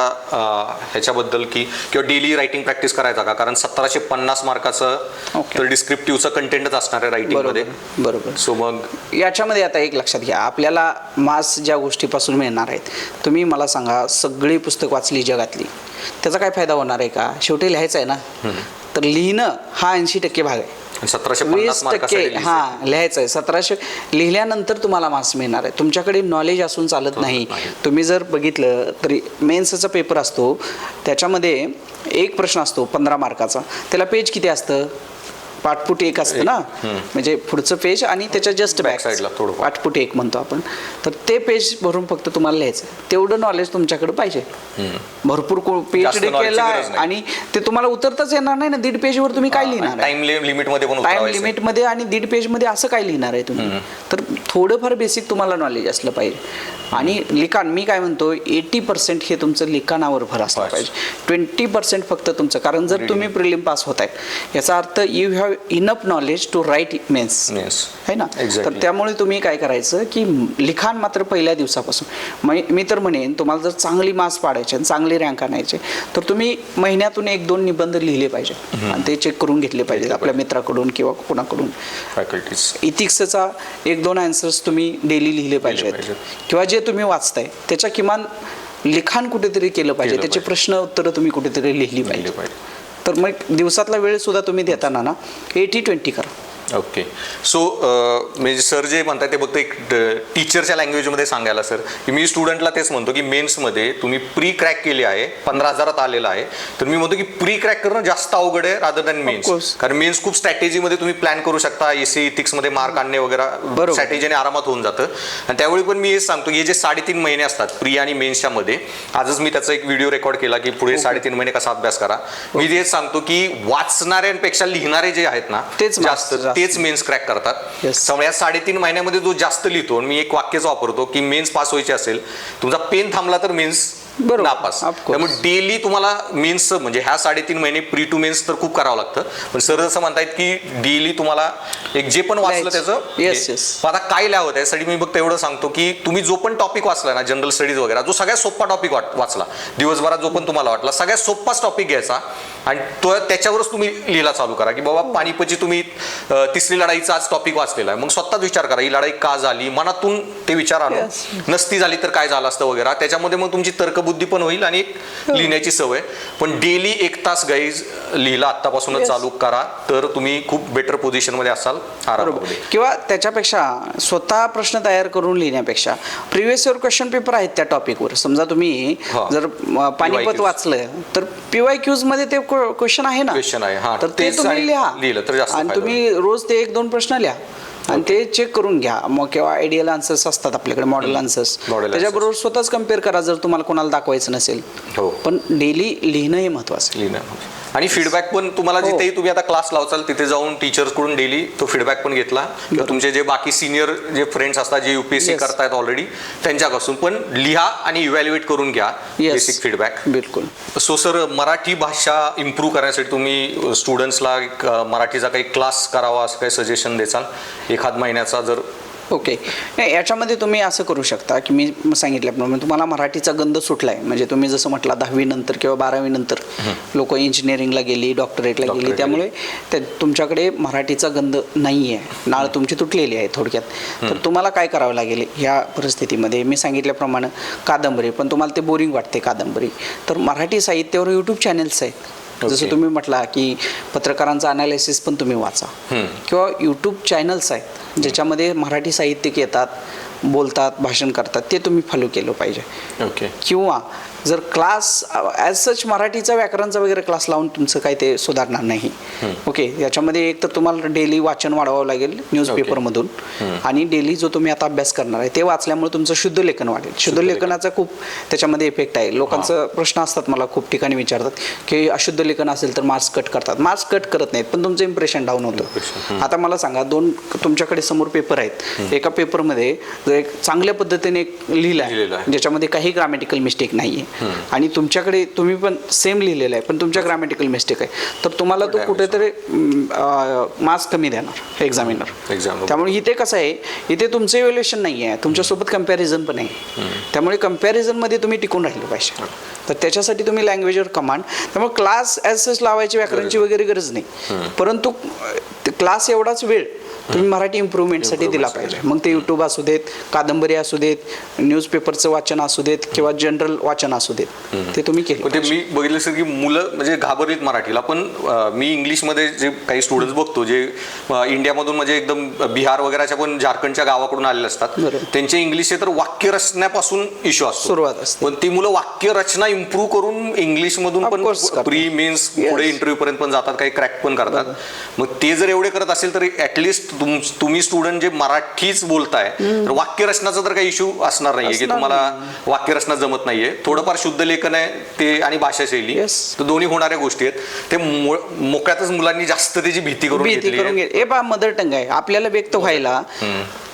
ह्याच्याबद्दल की किंवा डेली रायटिंग प्रॅक्टिस करायचा का, कारण 1750 मार्काचं तर डिस्क्रिप्टिव्हचं कंटेंटच असणार आहे रायटिंगमध्ये. बरोबर. सो मग याच्यामध्ये आता एक लक्षात घ्या, आपल्याला मास ज्या गोष्टीपासून मिळणार आहेत, तुम्ही मला सांगा सगळी पुस्तक वाचली जगातली, त्याचा काय फायदा होणार आहे का, शेवटी लिहायचं आहे ना. तर लिहिणं हा 80% भाग आहे. 1750 मार्कासाठी हां लिहायचं आहे. 1700 लिहिल्यानंतर तुम्हाला मार्क्स मिळणार आहे. तुमच्याकडे नॉलेज असून चालत नाही. तुम्ही जर बघितलं तरी मेन्सचा पेपर असतो, त्याच्यामध्ये एक प्रश्न असतो 15 मार्काचा. त्याला पेज किती असतं? पाठपुट एक असतं ना, म्हणजे पुढचं पेज आणि त्याच्या जस्ट बॅक साईडला थोडं पाठपुट एक म्हणतो आपण. तर ते पेज भरून फक्त तुम्हाला लिहायचं. तेवढं नॉलेज तुमच्याकडे पाहिजे. भरपूर PhD केला आणि ते तुम्हाला उतरताच येणार नाही ना. 1.5 पेजवर तुम्ही काय लिहिणार? टाइम लिमिटमध्ये पण टाइम लिमिटमध्ये आणि 1.5 पेजमध्ये असं काय लिहिणार आहे तुम्ही? तर थोडंफार बेसिक तुम्हाला नॉलेज असलं पाहिजे. आणि लिखाण, मी काय म्हणतो 80% हे तुमचं लिखाणावर भर असलं पाहिजे. 20% फक्त तुमचं. कारण जर तुम्ही प्रिलिम पास होत आहे याचा अर्थ you have enough knowledge to write mains, है ना. तर त्यामुळे तुम्ही काय करायचं की लिखाण मात्र पहिल्या दिवसापासून. मी तर म्हणेन तुम्हाला जर चांगली मार्क्स पाडायचे आणि चांगली रँक आणायचे तर तुम्ही महिन्यातून 1-2 निबंध लिहिले पाहिजे आणि ते चेक करून घेतले पाहिजेत आपल्या मित्राकडून किंवा कोणाकडून. फॅकल्टीज इथिक्सचा 1-2 आन्सर्स तुम्ही डेली लिहिले पाहिजेत किंवा जे तुम्ही वाचताय त्याच्या किमान लिखाण कुठेतरी केलं पाहिजे. त्याचे प्रश्न उत्तरं तुम्ही कुठेतरी लिहिली पाहिजे. तर मग दिवसातला वेळ सुद्धा तुम्ही देताना ना 80-20 करा. ओके. सो म्हणजे सर जे म्हणतात ते फक्त एक टीचरच्या लँग्वेजमध्ये सांगायला सर, की मी स्टुडंटला तेच म्हणतो की मेन्समध्ये तुम्ही प्री क्रॅक केली आहे, 15,000 आलेला आहे, तर मी म्हणतो की प्री क्रॅक करणं जास्त अवघड आहे रादर दॅन मेन्स. कारण मेन्स खूप स्ट्रॅटेजीमध्ये तुम्ही प्लॅन करू शकता. एसी इथिक्समध्ये मार्क आणणे वगैरे स्ट्रॅटेजीने आरामात होऊन जातं. आणि त्यावेळी पण मी हेच सांगतो की हे जे 3.5 महिने असतात प्री आणि मेन्सच्या मध्ये, आजच मी त्याचा एक व्हिडिओ रेकॉर्ड केला की पुढे 3.5 महिने कसा अभ्यास करा. मी हेच सांगतो की वाचणाऱ्यांपेक्षा लिहिणारे जे आहेत ना तेच जास्त, तेच मेन्स क्रॅक करतात. त्यामुळे या 3.5 महिन्यामध्ये जो जास्त लिहितो, मी एक वाक्यच वापरतो की मेन्स पास व्हायचे असेल, तुमचा पेन थांबला तर मेन्स नापास. त्यामुळे डेली तुम्हाला मेन्स म्हणजे ह्या 3.5 महिने प्री टू मेन्स तर खूप करावं लागतं. पण सर जसं म्हणतायत की डेली तुम्हाला एक जे पण वाचलं त्याचं आता काय लिहावं, त्यासाठी मी फक्त एवढं सांगतो की तुम्ही जो पण टॉपिक वाचला ना, जनरल स्टडीज वगैरे, जो सगळ्यात सोपा टॉपिक वाचला दिवसभरात, जो पण तुम्हाला वाटला सगळ्यात सोपाच टॉपिक घ्यायचा आणि तो त्याच्यावरच तुम्ही लिहिला चालू करा. की बाबा पानिपतची तुम्ही 3री लढाईचा आज टॉपिक वाचलेला आहे, मग स्वतःच विचार करा ही लढाई का झाली, मनातून ते विचार आणून, नसती झाली तर काय झालं असतं वगैरे. त्याच्यामध्ये मग तुमची तर्कबुद्धी पण होईल आणि लिहिण्याची सवय. पण डेली 1 तास गाईज लिहिला आत्तापासूनच चालू करा, तर तुम्ही खूप बेटर पोझिशन मध्ये असाल आरामामध्ये. किंवा त्याच्यापेक्षा स्वतः प्रश्न तयार करून लिहिण्यापेक्षा प्रिव्हियस इयर क्वेश्चन पेपर आहेत त्या टॉपिकवर. समजा तुम्ही जर पानिपत वाचलं तर PYQs मध्ये ते क्वेश्चन आहे ना, तर ते तुम्ही लिहा आणि तुम्ही रोज ते 1-2 प्रश्न लिहा आणि ते चेक करून घ्या. मग किंवा आयडियल आन्सर्स असतात आपल्याकडे, मॉडेल आन्सर्स, त्याच्याबरोबर स्वतःच कम्पेअर करा जर तुम्हाला कोणाला दाखवायचं नसेल. पण डेली लिहिणं हे महत्वाचं आहे. आणि फीडबॅक पण तुम्हाला जिथेही तुम्ही आता क्लास लावचाल तिथे जाऊन टीचर्सकडून डेली तो फीडबॅक पण घेतला, किंवा तुमचे जे बाकी सिनियर जे फ्रेंड्स असतात जे UPSC करतायत ऑलरेडी त्यांच्यापासून पण लिहा आणि इव्हॅल्युएट करून घ्या बेसिक फीडबॅक. बिलकुल. सो सर, मराठी भाषा इम्प्रूव्ह करण्यासाठी तुम्ही स्टुडंट्सला मराठीचा काही क्लास करावा असं काही सजेशन द्याल 1 महिन्याचा जर? ओके. नाही, याच्यामध्ये तुम्ही असं करू शकता की मी सांगितल्याप्रमाणे तुम्हाला मराठीचा गंध सुटला आहे, म्हणजे तुम्ही जसं म्हटलं 10वी नंतर किंवा 12वी नंतर लोक इंजिनिअरिंगला गेली, डॉक्टरेटला गेली, त्यामुळे तुमच्याकडे मराठीचा गंध नाही आहे, नाळ तुमची तुटलेली आहे थोडक्यात. तर तुम्हाला काय करावं लागेल ह्या परिस्थितीमध्ये? मी सांगितल्याप्रमाणे कादंबरी, पण तुम्हाला ते बोरिंग वाटते कादंबरी, तर मराठी साहित्यावर यूट्यूब चॅनल्स आहेत. जसं तुम्ही म्हटला की पत्रकारांचा अनालिसिस पण तुम्ही वाचा, किंवा यूट्यूब चॅनल्स आहेत ज्याच्यामध्ये मराठी साहित्यिक येतात, बोलतात, भाषण करतात, ते तुम्ही फॉलो केलं पाहिजे. ओके. किंवा जर क्लास ॲज सच मराठीचा व्याकरणचा वगैरे क्लास लावून तुमचं काही ते सुधारणार नाही. ओके. याच्यामध्ये एक तर तुम्हाला डेली वाचन वाढवावं लागेल न्यूजपेपरमधून, आणि डेली जो तुम्ही आता अभ्यास करणार आहे ते वाचल्यामुळे तुमचं शुद्ध लेखन वाढेल. शुद्ध लेखनाचा खूप त्याच्यामध्ये इफेक्ट आहे. लोकांचं प्रश्न असतात, मला खूप ठिकाणी विचारतात की अशुद्ध लेखन असेल तर मार्क्स कट करतात. मार्क्स कट करत नाहीत, पण तुमचं इम्प्रेशन डाऊन होतं. आता मला सांगा, 2 तुमच्याकडे समोर पेपर आहेत, एका पेपरमध्ये जर एक चांगल्या पद्धतीने लिहिलं आहे ज्याच्यामध्ये काही ग्रामॅटिकल मिस्टेक नाही आहे, आणि तुमच्याकडे तुम्ही पण सेम लिहिलेलं आहे पण तुमच्या ग्रामॅटिकल मिस्टेक आहे, तर तुम्हाला तो कुठेतरी मार्क्स कमी देणार एक्झामिनर. त्यामुळे इथे कसं आहे, इथे तुमचं इव्हॅल्युएशन नाही आहे, तुमच्यासोबत कम्पॅरिझन पण आहे. त्यामुळे कम्पॅरिझनमध्ये तुम्ही टिकून राहिले पाहिजे. तर त्याच्यासाठी तुम्ही लँग्वेजवर कमांड, त्यामुळे क्लास ॲज सच लावायची व्याकरणची वगैरे गरज नाही, परंतु क्लास एवढाच वेळ तुम्ही मराठी इम्प्रूव्हमेंटसाठी दिला पाहिजे. मग ते यूट्यूब असू देत, कादंबरी असू देत, न्यूजपेपरचं वाचन असू देत किंवा जनरल वाचन असू देत, ते तुम्ही केलं. ते मी बघितलं सर की मुलं म्हणजे घाबरलीत मराठीला, पण मी इंग्लिशमध्ये जे काही स्टुडंट्स बघतो जे इंडियामधून म्हणजे एकदम बिहार वगैरेच्या पण झारखंडच्या गावाकडून आलेले असतात, त्यांचे इंग्लिश तर वाक्य रचण्यापासून इश्यू असतो, सुरुवात असते. पण ती मुलं वाक्य रचना इम्प्रूव्ह करून इंग्लिशमधून पण प्री मेन्स पुढे इंटरव्ह्यू पर्यंत पण जातात, काही क्रॅक पण करतात. मग ते जर एवढे करत असेल तर ऍटलिस्ट तुम्ही स्टुडंट जे मराठीच बोलताय तर वाक्य रचनाचा तर काही इश्यू असणार नाहीये की तुम्हाला वाक्य रचना जमत नाहीये. थोडंफार शुद्ध लेखन आहे ते आणि भाषा शैली, तर दोन्ही होणाऱ्या गोष्टी आहेत. ते मोक्यातच मुलांनी जास्त त्याची भीती करून घेतली. हे पहा, मदर टंग आहे, आपल्याला व्यक्त व्हायला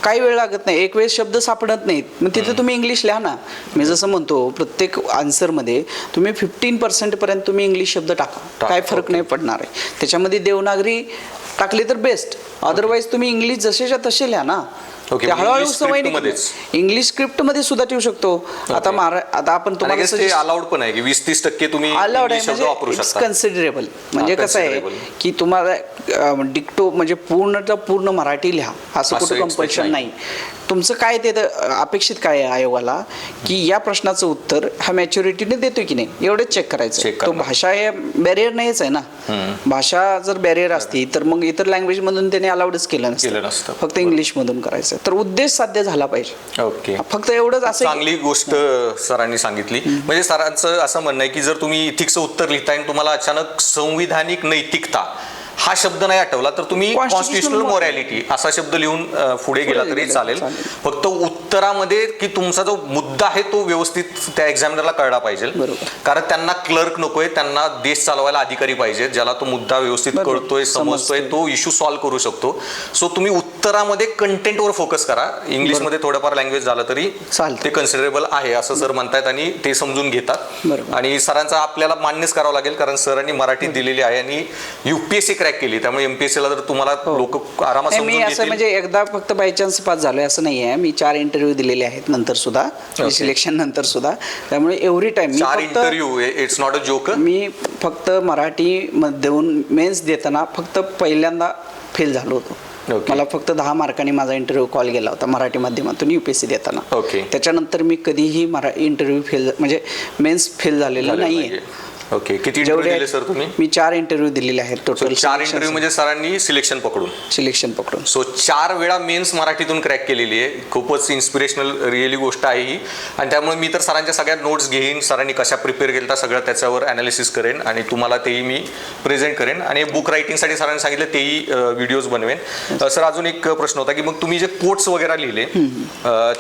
काही वेळ लागत नाही, एक वेळ शब्द सापडत नाहीत, मग तिथे तुम्ही इंग्लिश लिहा ना. मी जसं म्हणतो प्रत्येक आन्सरमध्ये तुम्ही 15% पर्यंत तुम्ही इंग्लिश शब्द टाका, काय फरक नाही पडणार आहे. त्याच्यामध्ये देवनागरी टाकली तर बेस्ट, अदरवाईज तुम्ही इंग्लिश जसेच्या तसे लिहा ना. हळूहळू सवय इंग्लिश स्क्रिप्ट मध्ये सुद्धा ठेवू शकतो. आता आपण तुम्हाला अलाउड पण आहे की 20-30% तुम्ही अलाउड आहे, म्हणजे कन्सिडरेबल. म्हणजे कसं आहे की तुम्हाला डिक्टो म्हणजे पूर्ण मराठी लिहा असं कुठं कंपल्शन नाही. तुमचं काय ते अपेक्षित काय आहे आयोगाला की या प्रश्नाचं उत्तर हा मॅच्युरिटीने देतोय की नाही एवढंच चेक करायचं. तो भाषा हे बॅरियर नाहीच आहे ना. भाषा जर बॅरियर असती तर मग इतर लँग्वेज मधून त्याने अलाउडच केलं नसतं, फक्त इंग्लिश मधून करायचं. तर उद्देश साध्य झाला पाहिजे. ओके, फक्त एवढंच. असं चांगली गोष्ट सरांनी सांगितली. म्हणजे सरांचं असं म्हणणं आहे की जर तुम्ही इथिक्सचं उत्तर लिहिताय आणि तुम्हाला अचानक संविधानिक नैतिकता हा शब्द नाही आठवला तर तुम्ही कॉन्स्टिट्युशनल मोरॅलिटी असा शब्द लिहून पुढे गेला तरी चालेल. फक्त उत्तरामध्ये की तुमचा जो मुद्दा आहे तो व्यवस्थित त्या एक्झामिनरला कळला पाहिजे, कारण त्यांना क्लर्क नकोय, त्यांना देश चालवायला अधिकारी पाहिजे ज्याला तो मुद्दा व्यवस्थित कळतोय, समजतोय, तो इश्यू सॉल्व्ह करू शकतो. सो तुम्ही उत्तरामध्ये कंटेंटवर फोकस करा. इंग्लिशमध्ये थोडंफार लँग्वेज झालं तरी ते कन्सिडरेबल आहे असं सर म्हणतायत आणि ते समजून घेतात. आणि सरांचा आपल्याला मान्यच करावं लागेल, कारण सरांनी मराठीत दिलेली आहे आणि UPSC क्रॅक केली, त्यामुळे MPSC ला तर तुम्हाला लोक आरामात समजून घेतील. मी असं म्हणजे एकदा फक्त बाय चान्स पास झालोय असं नाही आहे. मी 4 इंटरव्ह्यू दिलेले आहेत नंतर सुद्धा, सिलेक्शन नंतर सुद्धा. त्यामुळे every time 4 interview, it's not a joke. मी फक्त मराठी देऊन मेन्स देताना फक्त पहिल्यांदा फेल झालो होतो. मला फक्त 10 मार्कांनी माझा इंटरव्ह्यू कॉल गेला होता मराठी माध्यमातून UPSC देताना. त्याच्यानंतर मी कधीही इंटरव्ह्यू फेल म्हणजे मेन्स फेल झालेला नाहीये. ओके, किती इंटरव्ह्यू दिले सर तुम्ही? मी 4 इंटरव्ह्यू दिलेले आहेत टोटल. 4 इंटरव्ह्यू म्हणजे सरांनी सिलेक्शन पकडून. सो 4 वेळा मेन्स मराठीतून क्रॅक केलेली आहे. खूपच इन्स्पिरेशनल रिअली गोष्ट आहे ही. आणि त्यामुळे मी तर सरांच्या सगळ्या नोट्स घेईन, सरांनी कशा प्रिपेअर केलं सगळं त्याच्यावर अनालिसिस करेन आणि तुम्हाला तेही मी प्रेझेंट करेन. आणि बुक रायटिंगसाठी सरांनी सांगितलं तेही व्हिडिओज बनवेन. सर अजून एक प्रश्न होता की मग तुम्ही जे कोट्स वगैरे लिहिले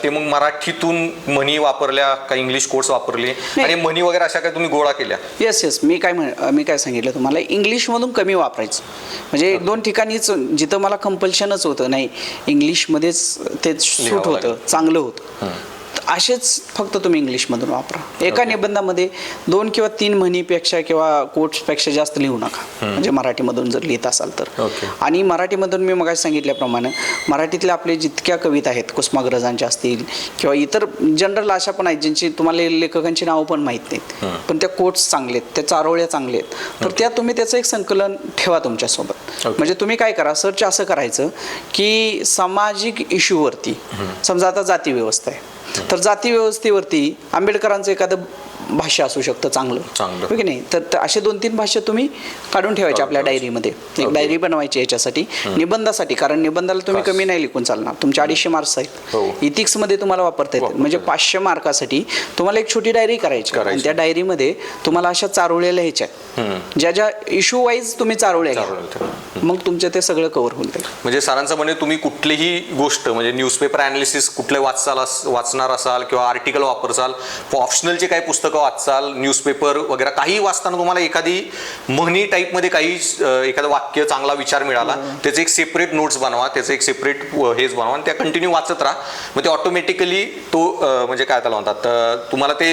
ते मग मराठीतून म्हणी वापरल्या का इंग्लिश कोट्स वापरले आणि म्हणी वगैरे अशा काय तुम्ही गोळा केल्या? येस, मी काय सांगितलं तुम्हाला, इंग्लिशमधून कमी वापरायचं. म्हणजे 1-2 ठिकाणीच जिथं मला कंपल्शनच होतं, नाही इंग्लिशमध्येच ते सूट होतं, चांगलं होतं, असेच फक्त तुम्ही इंग्लिशमधून वापरा. एका निबंधामध्ये 2 किंवा 3 म्हणीपेक्षा किंवा कोट्सपेक्षा जास्त लिहू नका, म्हणजे मराठीमधून जर लिहित असाल तर. आणि मराठीमधून मी मगाशी सांगितल्याप्रमाणे मराठीतल्या आपले जितक्या कविता आहेत, कुसुमाग्रजांच्या असतील किंवा इतर जनरल अशा पण आहेत ज्यांची तुम्हाला लेखकांची नावं पण माहीत नाहीत, पण त्या कोट्स चांगले आहेत, त्या चारोळ्या चांगले आहेत, तर त्या तुम्ही त्याचं एक संकलन ठेवा तुमच्यासोबत. म्हणजे तुम्ही काय करा, सर्च असं करायचं की सामाजिक इश्यूवरती, समजा आता जाती व्यवस्था आहे तर जाती व्यवस्थेवरती आंबेडकरांचं एखादं भाष्य असू शकतं चांगलं, हो की नाही. तर असे 2-3 भाष्य तुम्ही काढून ठेवायचे आपल्या डायरीमध्ये. एक डायरी बनवायची याच्यासाठी, निबंधासाठी, कारण निबंधाला तुम्ही कमी नाही लिहून चालणार. तुमचे 250 मार्क्स आहेत, इथिक्समध्ये तुम्हाला वापरता येतात. म्हणजे 500 मार्कासाठी तुम्हाला एक छोटी डायरी करायची आणि त्या डायरीमध्ये तुम्हाला अशा चारोळ्या लिहायच्या, ज्या इश्यू वाईज तुम्ही चारोळ्या घ्या, मग तुमचं ते सगळं कव्हर होऊन जाईल. म्हणजे सरांचं म्हणे तुम्ही कुठलीही गोष्ट म्हणजे न्यूजपेपर अनालिसिस कुठले वाचणार असाल किंवा आर्टिकल वापरसाल, ऑप्शनलचे काही पुस्तकं वाचाल, न्यूजपेपर वगैरे काही वाचताना तुम्हाला एखादी म्हणी टाईपमध्ये काही एखादं वाक्य चांगला विचार मिळाला, त्याचे एक सेपरेट नोट्स बनवा, त्याचं एक सेपरेट हेच बनवा आणि त्या कंटिन्यू वाचत राहा. मग ते ऑटोमॅटिकली तो म्हणजे काय त्याला म्हणतात, तुम्हाला ते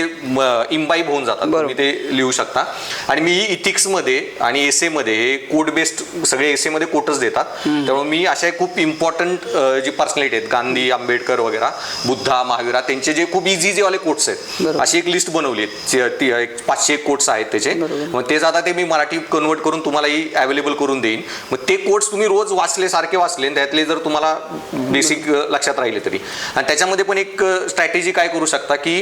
इम्बाईब होऊन जातात, तुम्ही ते लिहू शकता. आणि मी इथिक्समध्ये आणि एसेमध्ये हे कोड बेस्ड सगळे एसेमध्ये कोटच देतात, त्यामुळे मी अशा खूप इम्पॉर्टंट जी पर्सनॅलिटी आहेत, गांधी, आंबेडकर वगैरे, बुद्धा, महावीरा, त्यांचे जे खूप इझी जे वाले कोट्स आहेत अशी एक लिस्ट बनवली आहे. एक 500 कोट्स आहेत त्याचे. मग तेच आता ते मी मराठी कन्वर्ट करून तुम्हालाही अवेलेबल करून देईन. मग ते कोट्स तुम्ही रोज वाचले, सारखे वाचले, त्यातले जर तुम्हाला बेसिक लक्षात राहिले तरी. आणि त्याच्यामध्ये पण एक स्ट्रॅटेजी काय करू शकता की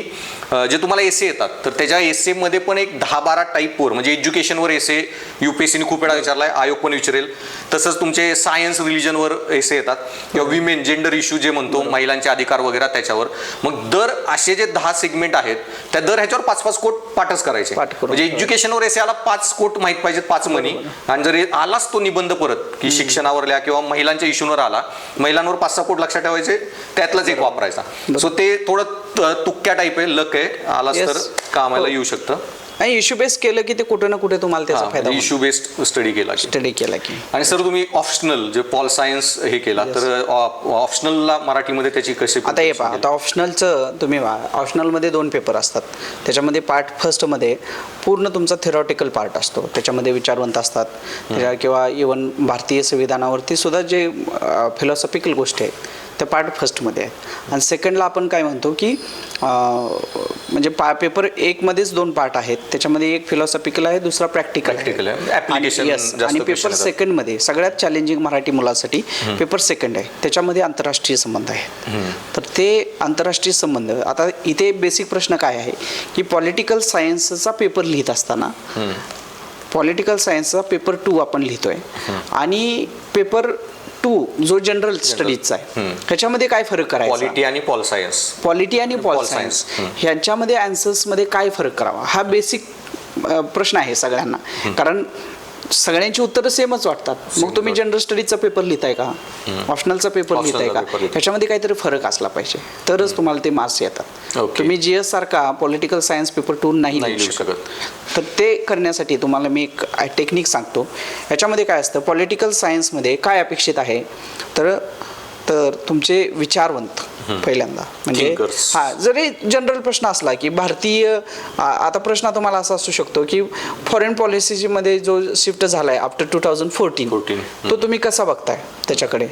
जे तुम्हाला एसे येतात तर त्याच्या एसेमध्ये पण एक 10-12 टाईपवर, म्हणजे एज्युकेशनवर एसे UPSCने खूप वेळा विचारलाय, आयोग पण विचारेल. तसंच तुमचे सायन्स रिलिजनवर एसे येतात किंवा विमेन जेंडर इश्यू जे म्हणतो, महिलांचे अधिकार वगैरे त्याच्यावर. मग दर असे जे 10 सेगमेंट आहेत त्या दर ह्याच्यावर 5-5 कोट पाठच करायचे. म्हणजे एज्युकेशनवर एसे आला 5 कोट माहित पाहिजेत, 5 म्हणी. आणि जर आलाच तो निबंध परत की शिक्षणावरल्या किंवा महिलांच्या इश्यूवर आला, महिलांवर 5-6 कोट लक्षात ठेवायचे, त्यातलाच एक वापरायचा. सो ते थोडं तुक्क्या टाईप आहे, लक आहे, आलाच तर कामाला येऊ शकतं. आणि इश्यू बेस्ड केलं की ते कुठे ना कुठे तुम्हाला त्याचा फायदा इश्यू बेस्ड स्टडी केला की. आणि सर तुम्ही ऑप्शनल जे पॉल सायन्स हे केला तर ऑप्शनलला मराठीमध्ये त्याची कशी आता हे पहा, आता ऑप्शनलचं तुम्ही ऑप्शनलमध्ये 2 पेपर असतात. त्याच्यामध्ये पार्ट फर्स्टमध्ये पूर्ण तुमचा थेरॉटिकल पार्ट असतो, त्याच्यामध्ये विचारवंत असतात किंवा इवन भारतीय संविधानावरती सुद्धा जे फिलॉसॉफिकल गोष्टी आहेत त्या पार्ट फर्स्टमध्ये आहेत. आणि सेकंडला आपण काय म्हणतो की म्हणजे पेपर 1 मध्येच 2 पार्ट आहेत, त्याच्यामध्ये एक फिलॉसॉफिकल आहे, दुसरा प्रॅक्टिकल आहे. आणि पेपर सेकंडमध्ये सगळ्यात चॅलेंजिंग मराठी मुलासाठी पेपर सेकंड आहे, त्याच्यामध्ये आंतरराष्ट्रीय संबंध आहेत. तर ते आंतरराष्ट्रीय संबंध, आता इथे बेसिक प्रश्न काय आहे की पॉलिटिकल सायन्सचा पेपर लिहित असताना पॉलिटिकल सायन्सचा पेपर 2 आपण लिहितोय आणि पेपर 2 जो जनरल स्टडीजचा आहे ह्याच्यामध्ये काय फरक करायचा, पॉलिटी आणि पॉल सायन्स ह्यांच्यामध्ये आन्सर्समध्ये काय फरक करावा, हा बेसिक प्रश्न आहे सगळ्यांना. कारण सगळ्यांची उत्तरं सेमच वाटतात. मग तुम्ही जनरल स्टडीजचा पेपर लिहिताय का, ऑप्शनलचा पेपर लिहिताय का, ह्याच्यामध्ये काहीतरी फरक असला पाहिजे तरच तुम्हाला ते मार्क्स येतात. तुम्ही GS सारखा पॉलिटिकल सायन्स पेपर 2 नाही लिहू शकत. तर ते करण्यासाठी तुम्हाला मी एक टेक्निक सांगतो. ह्याच्यामध्ये काय असतं, पॉलिटिकल सायन्समध्ये काय अपेक्षित आहे तर तुमचे विचारवंत पहिल्यांदा, म्हणजे जरी जनरल प्रश्न असला की भारतीय, आता प्रश्न तुम्हाला असा असू शकतो की फॉरेन पॉलिसीमध्ये जो शिफ्ट झालाय आफ्टर 2014 तो तुम्ही कसा बघताय त्याच्याकडे.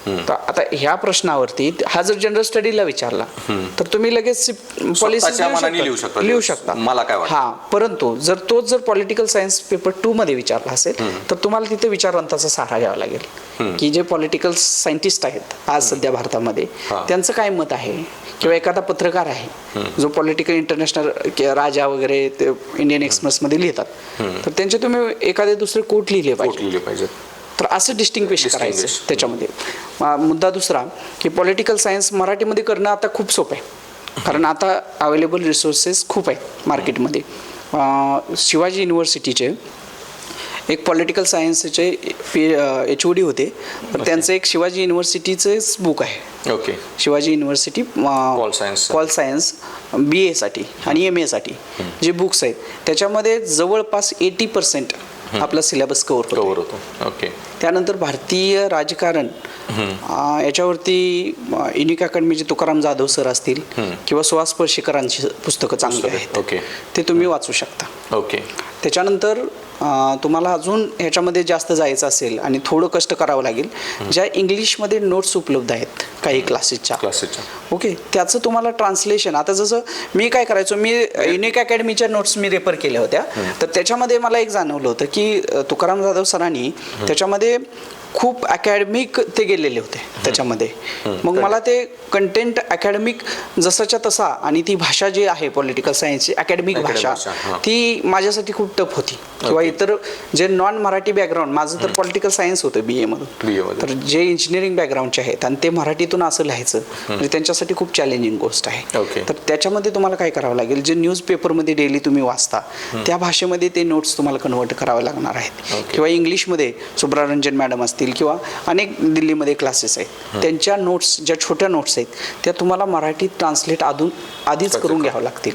तर आता ह्या प्रश्नावरती हा जर जनरल स्टडीला विचारला तर तुम्ही लगेच पॉलिसी लिहू शकता, मला काय वाटतं. परंतु जर पॉलिटिकल सायन्स पेपर 2 मध्ये विचारला असेल तर तुम्हाला तिथे विचारवंताचा सहारा घ्यावा लागेल की जे पॉलिटिकल सायंटिस्ट आहेत आज सध्या भारतामध्ये त्यांचं काय मत आहे, किंवा एखादा पत्रकार आहे जो पॉलिटिकल इंटरनॅशनल राजा वगैरे इंडियन एक्सप्रेसमध्ये लिहितात, तर त्यांचे तुम्ही एखादे दुसरे कोट लिहिले पाहिजे. तर असं डिस्टिंग्विश करायचं त्याच्यामध्ये. मुद्दा दुसरा की पॉलिटिकल सायन्स मराठीमध्ये करणं आता खूप सोपं आहे, कारण आता अवेलेबल रिसोर्सेस खूप आहेत मार्केटमध्ये. शिवाजी युनिव्हर्सिटीचे एक पॉलिटिकल सायन्सचे HOD होते, तर त्यांचं एक शिवाजी युनिव्हर्सिटीचंच बुक आहे. Shivaji university Paul science BA साठी आणि MA साठी जे बुक्स आहेत त्याच्यामध्ये जवळपास 80% आपला सिलेबस कव्हर होतो. त्यानंतर भारतीय राजकारण याच्यावरती युनिक अकॅडमीचे तुकाराम जाधव सर असतील किंवा सुहास पर्शीकरांची पुस्तकं चांगली आहेत, ते तुम्ही वाचू शकता. त्याच्यानंतर तुम्हाला अजून ह्याच्यामध्ये जास्त जायचं असेल आणि थोडं कष्ट करावं लागेल, ज्या इंग्लिशमध्ये नोट्स उपलब्ध आहेत काही क्लासेसच्या, त्याचं तुम्हाला ट्रान्सलेशन. आता जसं मी काय करायचो, मी युनिक अकॅडमीच्या नोट्स मी रेफर केल्या होत्या, तर त्याच्यामध्ये मला एक जाणवलं होतं की तुकाराम जाधव सरांनी त्याच्यामध्ये खूप अकॅडमिक ते गेलेले होते त्याच्यामध्ये. मग मला ते कंटेंट अकॅडमिक जसाच्या तसा आणि ती भाषा जी आहे पॉलिटिकल सायन्सची अकॅडमिक भाषा ती माझ्यासाठी खूप टफ होती. किंवा इतर जे नॉन मराठी बॅकग्राऊंड, माझं तर पॉलिटिकल सायन्स होतं BA मधून, तर जे इंजिनिअरिंग बॅकग्राऊंडचे आहेत आणि ते मराठीतून असं लिहायचं म्हणजे त्यांच्यासाठी खूप चॅलेंजिंग गोष्ट आहे. तर त्याच्यामध्ये तुम्हाला काय करावं लागेल, जे न्यूजपेपरमध्ये डेली तुम्ही वाचता त्या भाषेमध्ये ते नोट्स तुम्हाला कन्वर्ट करावे लागणार आहेत. किंवा इंग्लिशमध्ये सुब्रारंजन मॅडम असतील किंवा अनेक दिल्लीमध्ये क्लासेस आहेत, त्यांच्या नोट्स ज्या छोट्या नोट्स आहेत त्या तुम्हाला मराठीत ट्रान्सलेट आधीच करून घ्यावं लागतील.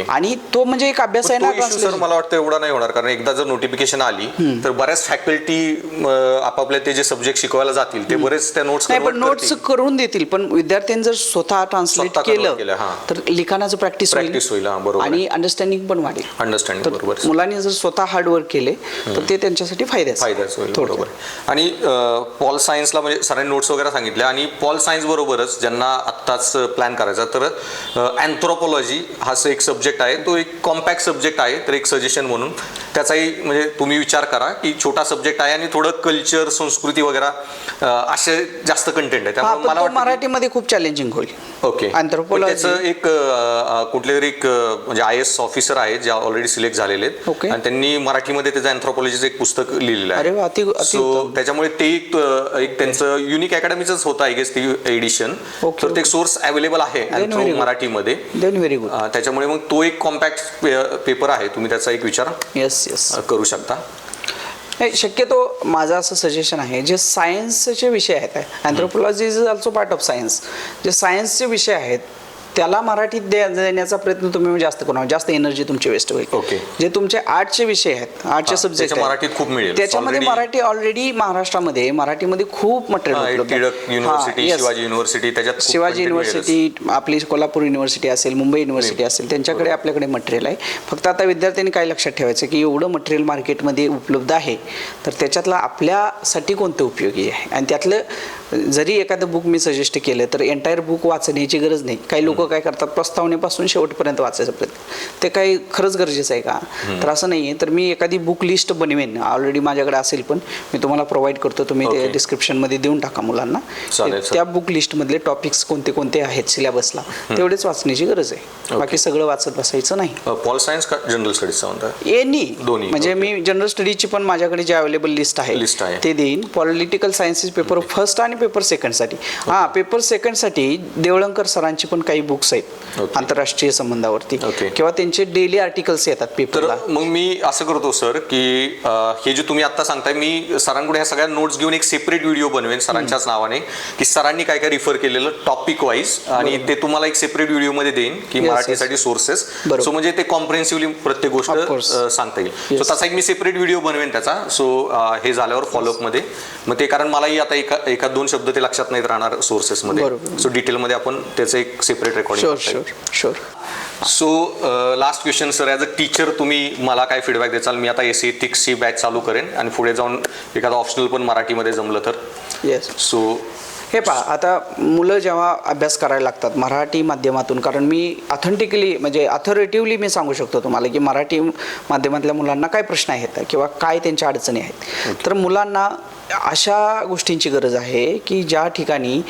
आणि तो म्हणजे एक अभ्यास आहे ना. सर मला वाटतं एवढा नाही होणार, कारण एकदा जर नोटिफिकेशन आली तर बऱ्याच फॅकल्टी आपापल्या ते जे सब्जेक्ट शिकवायला जातील ते बरेच त्या नोट्स करून देतील, पण विद्यार्थ्यांनी जर स्वतः ट्रान्सलेट केलं तर लिखाणाचं प्रॅक्टिस होईल आणि अंडरस्टँडिंग पण वाढेल. मुलांनी जर स्वतः हार्डवर्क केले तर ते त्यांच्यासाठी फायद्याचं होईल. बरोबर. आणि पॉल सायन्सला म्हणजे सरांनी नोट्स वगैरे सांगितल्या आणि पॉल सायन्स बरोबरच ज्यांना आत्ताच प्लॅन करायचा तर अँथ्रोपॉलॉजी हा एक सब्जेक्ट आहे, तो एक कॉम्पॅक्ट सब्जेक्ट आहे. तर एक सजेशन म्हणून त्याचाही म्हणजे तुम्ही विचार करा की छोटा सब्जेक्ट आहे आणि थोडं कल्चर संस्कृती वगैरे असे जास्त कंटेंट आहे. त्यामुळे मला वाटतं मराठीमध्ये खूप चॅलेंजिंग होईल. Okay, Anthropology. त्याचं एक कुठले तरी एक म्हणजे IAS ऑफिसर आहेत जे ऑलरेडी सिलेक्ट झालेले आहेत Okay. आणि त्यांनी मराठीमध्ये त्याचं अँथ्रोपॉलॉजीचं एक पुस्तक लिहिलेलं अरे आहे. वा, सो त्याच्यामुळे ते एक त्यांचं युनिक अकॅडमीचंच होतं आय गेस ती एडिशन. Okay, तर ते एक सोर्स अवेलेबल आहे very good. मराठीमध्ये. Then very good. त्याच्यामुळे मग तो एक कॉम्पॅक्ट पेपर आहे, तुम्ही त्याचा एक विचार येस येस. करू शकता. शक्यतो माझं असं सजेशन आहे, जे सायन्सचे विषय आहेत, anthropology is also part of science, जे सायन्सचे विषय आहेत त्याला मराठीत देण्याचा प्रयत्न तुम्ही जास्त करू, जास्त एनर्जी तुमची वेस्ट होईल. ओके. जे तुमचे आर्टचे विषय आहेत, आर्टचे सब्जेक्ट मराठीत खूप मिळेल. त्याच्यामध्ये मराठी ऑलरेडी महाराष्ट्रामध्ये मराठीमध्ये खूप मटेरियल उपलब्ध आहे. टिळक युनिव्हर्सिटी, शिवाजी युनिव्हर्सिटी, त्याच्यात खूप शिवाजी content युनिव्हर्सिटी, आपली कोल्हापूर युनिव्हर्सिटी असेल, मुंबई युनिव्हर्सिटी असेल, त्यांच्याकडे आपल्याकडे मटेरियल आहे. फक्त आता विद्यार्थ्यांनी काय लक्षात ठेवायचं की एवढं मटेरियल मार्केटमध्ये उपलब्ध आहे, तर त्याच्यातलं आपल्यासाठी कोणतं उपयोगी आहे. आणि त्यातलं जरी एखादं बुक मी सजेस्ट केलं तर एंटायर बुक वाचण्याची गरज नाही. काही लोक काय करतात, प्रस्तावनेपासून शेवटपर्यंत वाचायचा प्रयत्न, ते काही खरंच गरजेचं आहे का? तर असं नाही आहे. तर मी एखादी बुक लिस्ट बनवेन, ऑलरेडी माझ्याकडे असेल, पण मी तुम्हाला प्रोव्हाइड करतो, तुम्ही ते डिस्क्रिप्शनमध्ये देऊन टाका मुलांना. त्या बुक लिस्टमधले टॉपिक्स कोणते कोणते आहेत सिलेबसला तेवढेच वाचण्याची गरज आहे, बाकी सगळं वाचत बसायचं नाही. पॉल सायन्स का जनरल स्टडीजचा म्हणता? एनी दोन्ही. म्हणजे मी जनरल स्टडीची पण माझ्याकडे जे अवेलेबल लिस्ट आहे ते देईन. पॉलिटिकल सायन्सेस पेपर फर्स्ट आणि पेपर सेकंडसाठी. हां, पेपर सेकंडसाठी देवळंकर सरांची पण काही बुक्स आहेत आंतरराष्ट्रीय संबंधावरती, किंवा त्यांचे डेली आर्टिकल्स येतात पेपरला. मग मी असं करतो सर की हे जे तुम्ही आता सांगताय, मी सरांकडे ह्या सगळ्या नोट्स घेऊन एक सेपरेट व्हिडिओ बनवेन सरांच्याच नावाने, की सरांनी काय काय रिफर केलेलं टॉपिक वाईज, आणि ते तुम्हाला एक सेपरेट व्हिडिओमध्ये देईन की मराठीसाठी सोर्सेस. सो म्हणजे ते कॉम्प्रिहेन्सिव्हली प्रत्येक गोष्ट सांगता येईल. सो तसा एक मी सेपरेट व्हिडिओ बनवेन त्याचा. सो हे झाल्यावर फॉलोअपमध्ये मग ते, कारण मलाही आता एका दोन शब्द ते लक्षात नाहीत राहणार सोर्सेसमध्ये. सो डिटेलमध्ये आपण त्याचं एक separate recording. Sure. So last question sir, as a teacher तुम्ही मला काय फीडबॅक द्याल? मी आता SE एथिक्सची बॅच चालू करेन आणि पुढे जाऊन एखादा ऑप्शनल पण मराठीमध्ये जमलं तर. येस. सो हे पहा, आता मुलं जेव्हा अभ्यास करायला लागतात मराठी माध्यमातून, कारण मी ऑथेंटिकली म्हणजे अथॉरिटिव्हली मी सांगू शकतो तुम्हाला की मराठी माध्यमातल्या मुलांना काय प्रश्न आहेत किंवा काय त्यांच्या अडचणी आहेत. तर मुलांना अशा गोष्टींची गरज आहे की ज्या ठिकाणी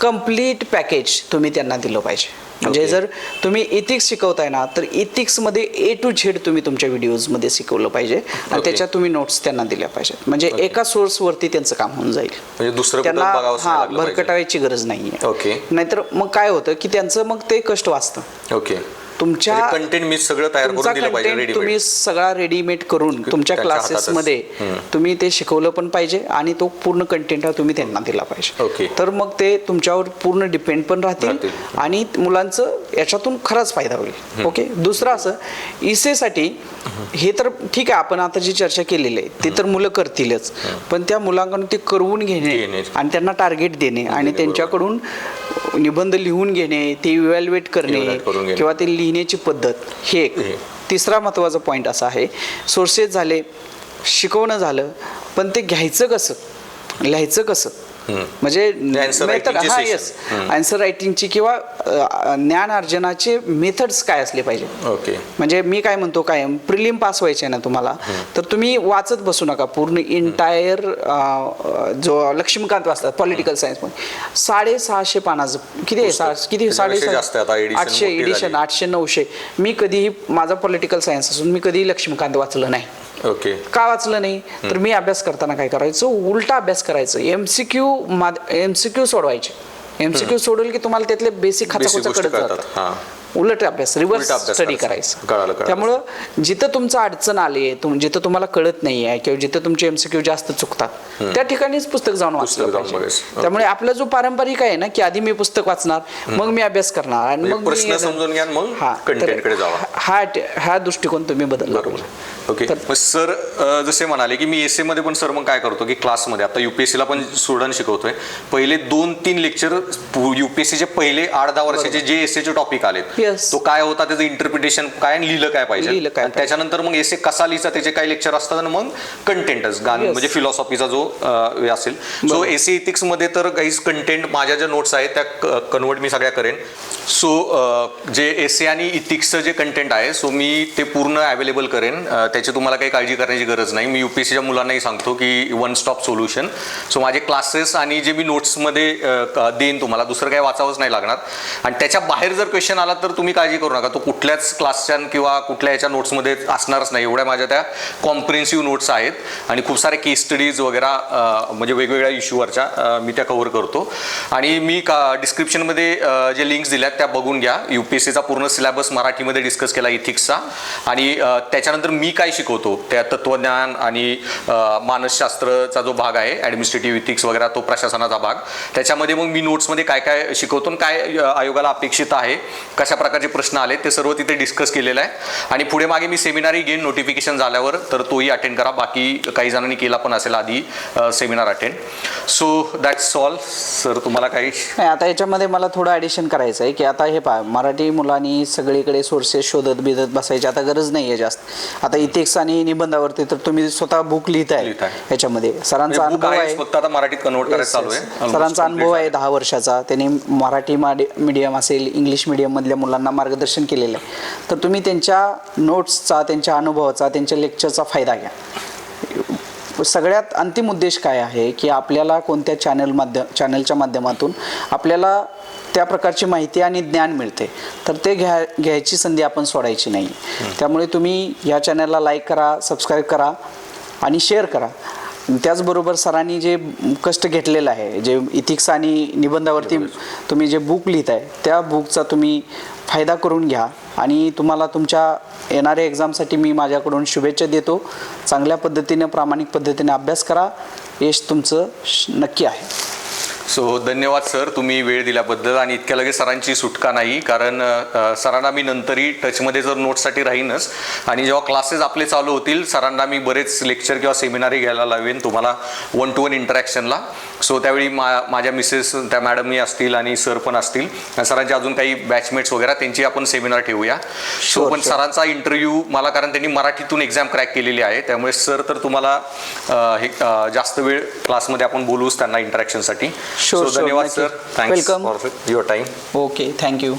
कंप्लीट पॅकेज तुम्ही त्यांना दिलं पाहिजे. म्हणजे जर तुम्ही इथिक्स शिकवताय ना, तर इथिक्समध्ये A to Z तुम्ही तुमच्या व्हिडिओजमध्ये शिकवलं पाहिजे आणि त्याच्यात तुम्ही नोट्स त्यांना दिल्या पाहिजेत. म्हणजे एका सोर्सवरती त्यांचं काम होऊन जाईल, म्हणजे दुसरं त्यांना भरकटायची गरज नाहीये. ओके. नाहीतर मग काय होतं की त्यांचं मग ते कष्ट वाचतं. ओके. तुमच्या कंटेंट मी सगळं तयार करून दिलं पाहिजे, रेडीमेड. तुम्ही सगळा रेडीमेड करून तुमच्या क्लासेसमध्ये तुम्ही ते शिकवलं पण पाहिजे आणि तो पूर्ण कंटेंट तुम्ही त्यांना दिला पाहिजे. तर मग ते तुमच्यावर पूर्ण डिपेंड पण राहतील आणि मुलांचं याच्यातून खराच फायदा होईल. ओके. दुसरं असं, इसेसाठी हे तर ठीक आहे, आपण आता जी चर्चा केलेली आहे ते तर मुलं करतीलच, पण त्या मुलांकडून ते करवून घेणे आणि त्यांना टार्गेट देणे आणि त्यांच्याकडून निबंध लिहून घेणे, ते इव्हॅल्युएट करणे किंवा ते लिहिण्याची पद्धत, हे एक. तिसरा महत्त्वाचा पॉईंट असा आहे, सोर्सेस झाले, शिकवणं झालं, पण ते घ्यायचं कसं, लिहायचं कसं, म्हणजे मेथड. हा, येस, आन्सर रायटिंगची किंवा ज्ञान अर्जनाचे मेथड्स काय असले पाहिजे. ओके. म्हणजे मी काय म्हणतो, काय प्रिलिम पास व्हायचे ना तुम्हाला, तर तुम्ही वाचत बसू नका पूर्ण इंटायर जो लक्ष्मीकांत वाचतात पॉलिटिकल सायन्स मध्ये 650 पानाचं किती आहे, किती 800 एडिशन 800-900. मी कधीही माझा पॉलिटिकल सायन्स असून मी कधीही लक्ष्मीकांत वाचलं नाही. ओके. का वाचलं नाही? तर मी अभ्यास करताना काय करायचं, उलटा अभ्यास करायचं. MCQ सोडवायचे. MCQ सोडवलं की तुम्हाला त्यातले बेसिक खाचाखोचा कळत जातात. उलट अभ्यास, रिव्हर्स स्टडी करायचं. त्यामुळं जिथं तुमचं अडचण आली आहे, जिथं तुम्हाला कळत नाही आहे किंवा जिथं तुमचे MCQ जास्त चुकतात, त्या ठिकाणीच पुस्तक जाऊन वाचलं पाहिजे. त्यामुळे आपला जो पारंपरिक आहे ना की आधी मी पुस्तक वाचणार, मग मी अभ्यास करणार आणि मग प्रश्न समजून घ्या, मग कंटेंटकडे जावा. हा दृष्टिकोन तुम्ही बदलला. ओके. मग सर जसे म्हणाले की मी एसए मध्ये पण सर मग काय करतो की क्लासमध्ये आता UPSC ला पण स्टुडंट शिकवतोय, पहिले 2-3 लेक्चर UPSC चे पहिले 8-10 वर्षाचे जे एसएचे टॉपिक आलेत Yes. तो काय होता, त्याचं इंटरप्रिटेशन काय आणि लिहिलं काय पाहिजे, लिहिलं काय आणि त्याच्यानंतर मग एसे कसा लिहायचा त्याचे काही लेक्चर असतात आणि मग कंटेंटच गाणं Yes. म्हणजे फिलॉसॉफीचा जो हे असेल. सो एसी इथिक्स मध्ये तर काहीच कंटेंट माझ्या ज्या नोट्स आहेत त्या कन्वर्ट मी सगळ्या करेन. सो जे एसे आणि इथिक्सचं जे कंटेंट आहे सो मी ते पूर्ण अवेलेबल करेन. त्याची तुम्हाला काही काळजी करण्याची गरज नाही. मी UPSCच्या मुलांनाही सांगतो की वन स्टॉप सोल्युशन. सो माझे क्लासेस आणि जे मी नोट्समध्ये देईन तुम्हाला दुसरं काही वाचावंच नाही लागणार. आणि त्याच्या बाहेर जर क्वेश्चन आला तर तुम्ही काळजी करू नका, तो कुठल्याच क्लासच्या किंवा कुठल्या याच्या नोट्समध्ये असणारच नाही. एवढ्या माझ्या त्या कॉम्प्रिहेन्सिव्ह नोट्स आहेत आणि खूप सारे केस स्टडीज वगैरे म्हणजे वेगवेगळ्या इश्यूवरच्या मी त्या कव्हर करतो. आणि मी डिस्क्रिप्शनमध्ये जे लिंक्स दिल्यात त्या बघून घ्या. UPSCचा पूर्ण सिलेबस मराठीमध्ये डिस्कस केला इथिक्सचा. आणि त्याच्यानंतर मी काय शिकवतो त्या तत्वज्ञान आणि मानसशास्त्रचा जो भाग आहे ॲडमिनिस्ट्रेटिव्ह इथिक्स वगैरे तो प्रशासनाचा भाग, त्याच्यामध्ये मग मी नोट्समध्ये काय काय शिकवतो आणि काय आयोगाला अपेक्षित आहे, कशा प्रकारचे प्रश्न आले ते सर्व तिथे डिस्कस केलेलं आहे. आणि पुढे मागे मी सेमिनारही घेईन नोटिफिकेशन झाल्यावर, तर तोही अटेंड करा. बाकी काही जणांनी केला पण असेल आधी seminar attend. So that's all. Sir तुम्हाला काही नाही, आता याच्यामध्ये मला थोडं ॲडिशन करायचं आहे की आता हे पहा, मराठी मुलांनी सगळीकडे सोर्सेस शोधत बिधत बसायची आता गरज नाही आहे जास्त. आता इथिक्स आणि निबंधावरती तर तुम्ही स्वतः बुक लिहिताय याच्यामध्ये. सरांचा अनुभव आहे, फक्त आता मराठीत कन्वर्ट करायचं चालू आहे. सरांचा अनुभव आहे 10 वर्षाचा. त्यांनी मराठी मीडियम असेल इंग्लिश मीडियममधल्या मुलांना मार्गदर्शन केलेलं आहे. तर तुम्ही त्यांच्या नोट्सचा, त्यांच्या अनुभवाचा, त्यांच्या लेक्चरचा फायदा घ्या. सगळ्यात अंतिम उद्देश काय आहे की आपल्याला कोणत्या चॅनलच्या माध्यमातून आपल्याला त्या प्रकारची माहिती आणि ज्ञान मिळते, तर ते घ्यायची संधी आपण सोडायची नाही. त्यामुळे तुम्ही या चॅनलला लाईक करा, सबस्क्राईब करा आणि शेअर करा. त्याचबरोबर सरांनी जे कष्ट घेतलेलं आहे, जे इथिक्स आणि निबंधावरती तुम्ही जे बुक लिहिताय त्या बुकचा तुम्ही फायदा करून घ्या. आणि तुम्हाला तुमच्या येणाऱ्या एक्झामसाठी मी माझ्याकडून शुभेच्छा देतो. चांगल्या पद्धतीने प्रामाणिक पद्धतीने अभ्यास करा. यश तुमचं नक्की आहे. सो धन्यवाद सर, तुम्ही वेळ दिल्याबद्दल. आणि इतक्या लगेच सरांची सुटका नाही, कारण सरांना मी नंतरही टचमध्ये जर नोट्ससाठी राहीनच. आणि जेव्हा क्लासेस आपले चालू होतील सरांना मी बरेच लेक्चर किंवा सेमिनारही घ्यायला लावेन तुम्हाला 1-to-1 इंटरॅक्शनला. सो त्यावेळी माझ्या मिसेस त्या मॅडमही असतील आणि सर पण असतील. सरांचे अजून काही बॅचमेट्स वगैरे त्यांची आपण सेमिनार ठेवूया. सो पण सरांचा इंटरव्ह्यू मला, कारण त्यांनी मराठीतून एक्झाम क्रॅक केलेली आहे, त्यामुळे सर तर तुम्हाला हे जास्त वेळ क्लासमध्ये आपण बोलूच त्यांना इंटरॅक्शनसाठी. Sure, धन्यवाद sure, sir. Thanks Welcome. For your time. Okay, thank you.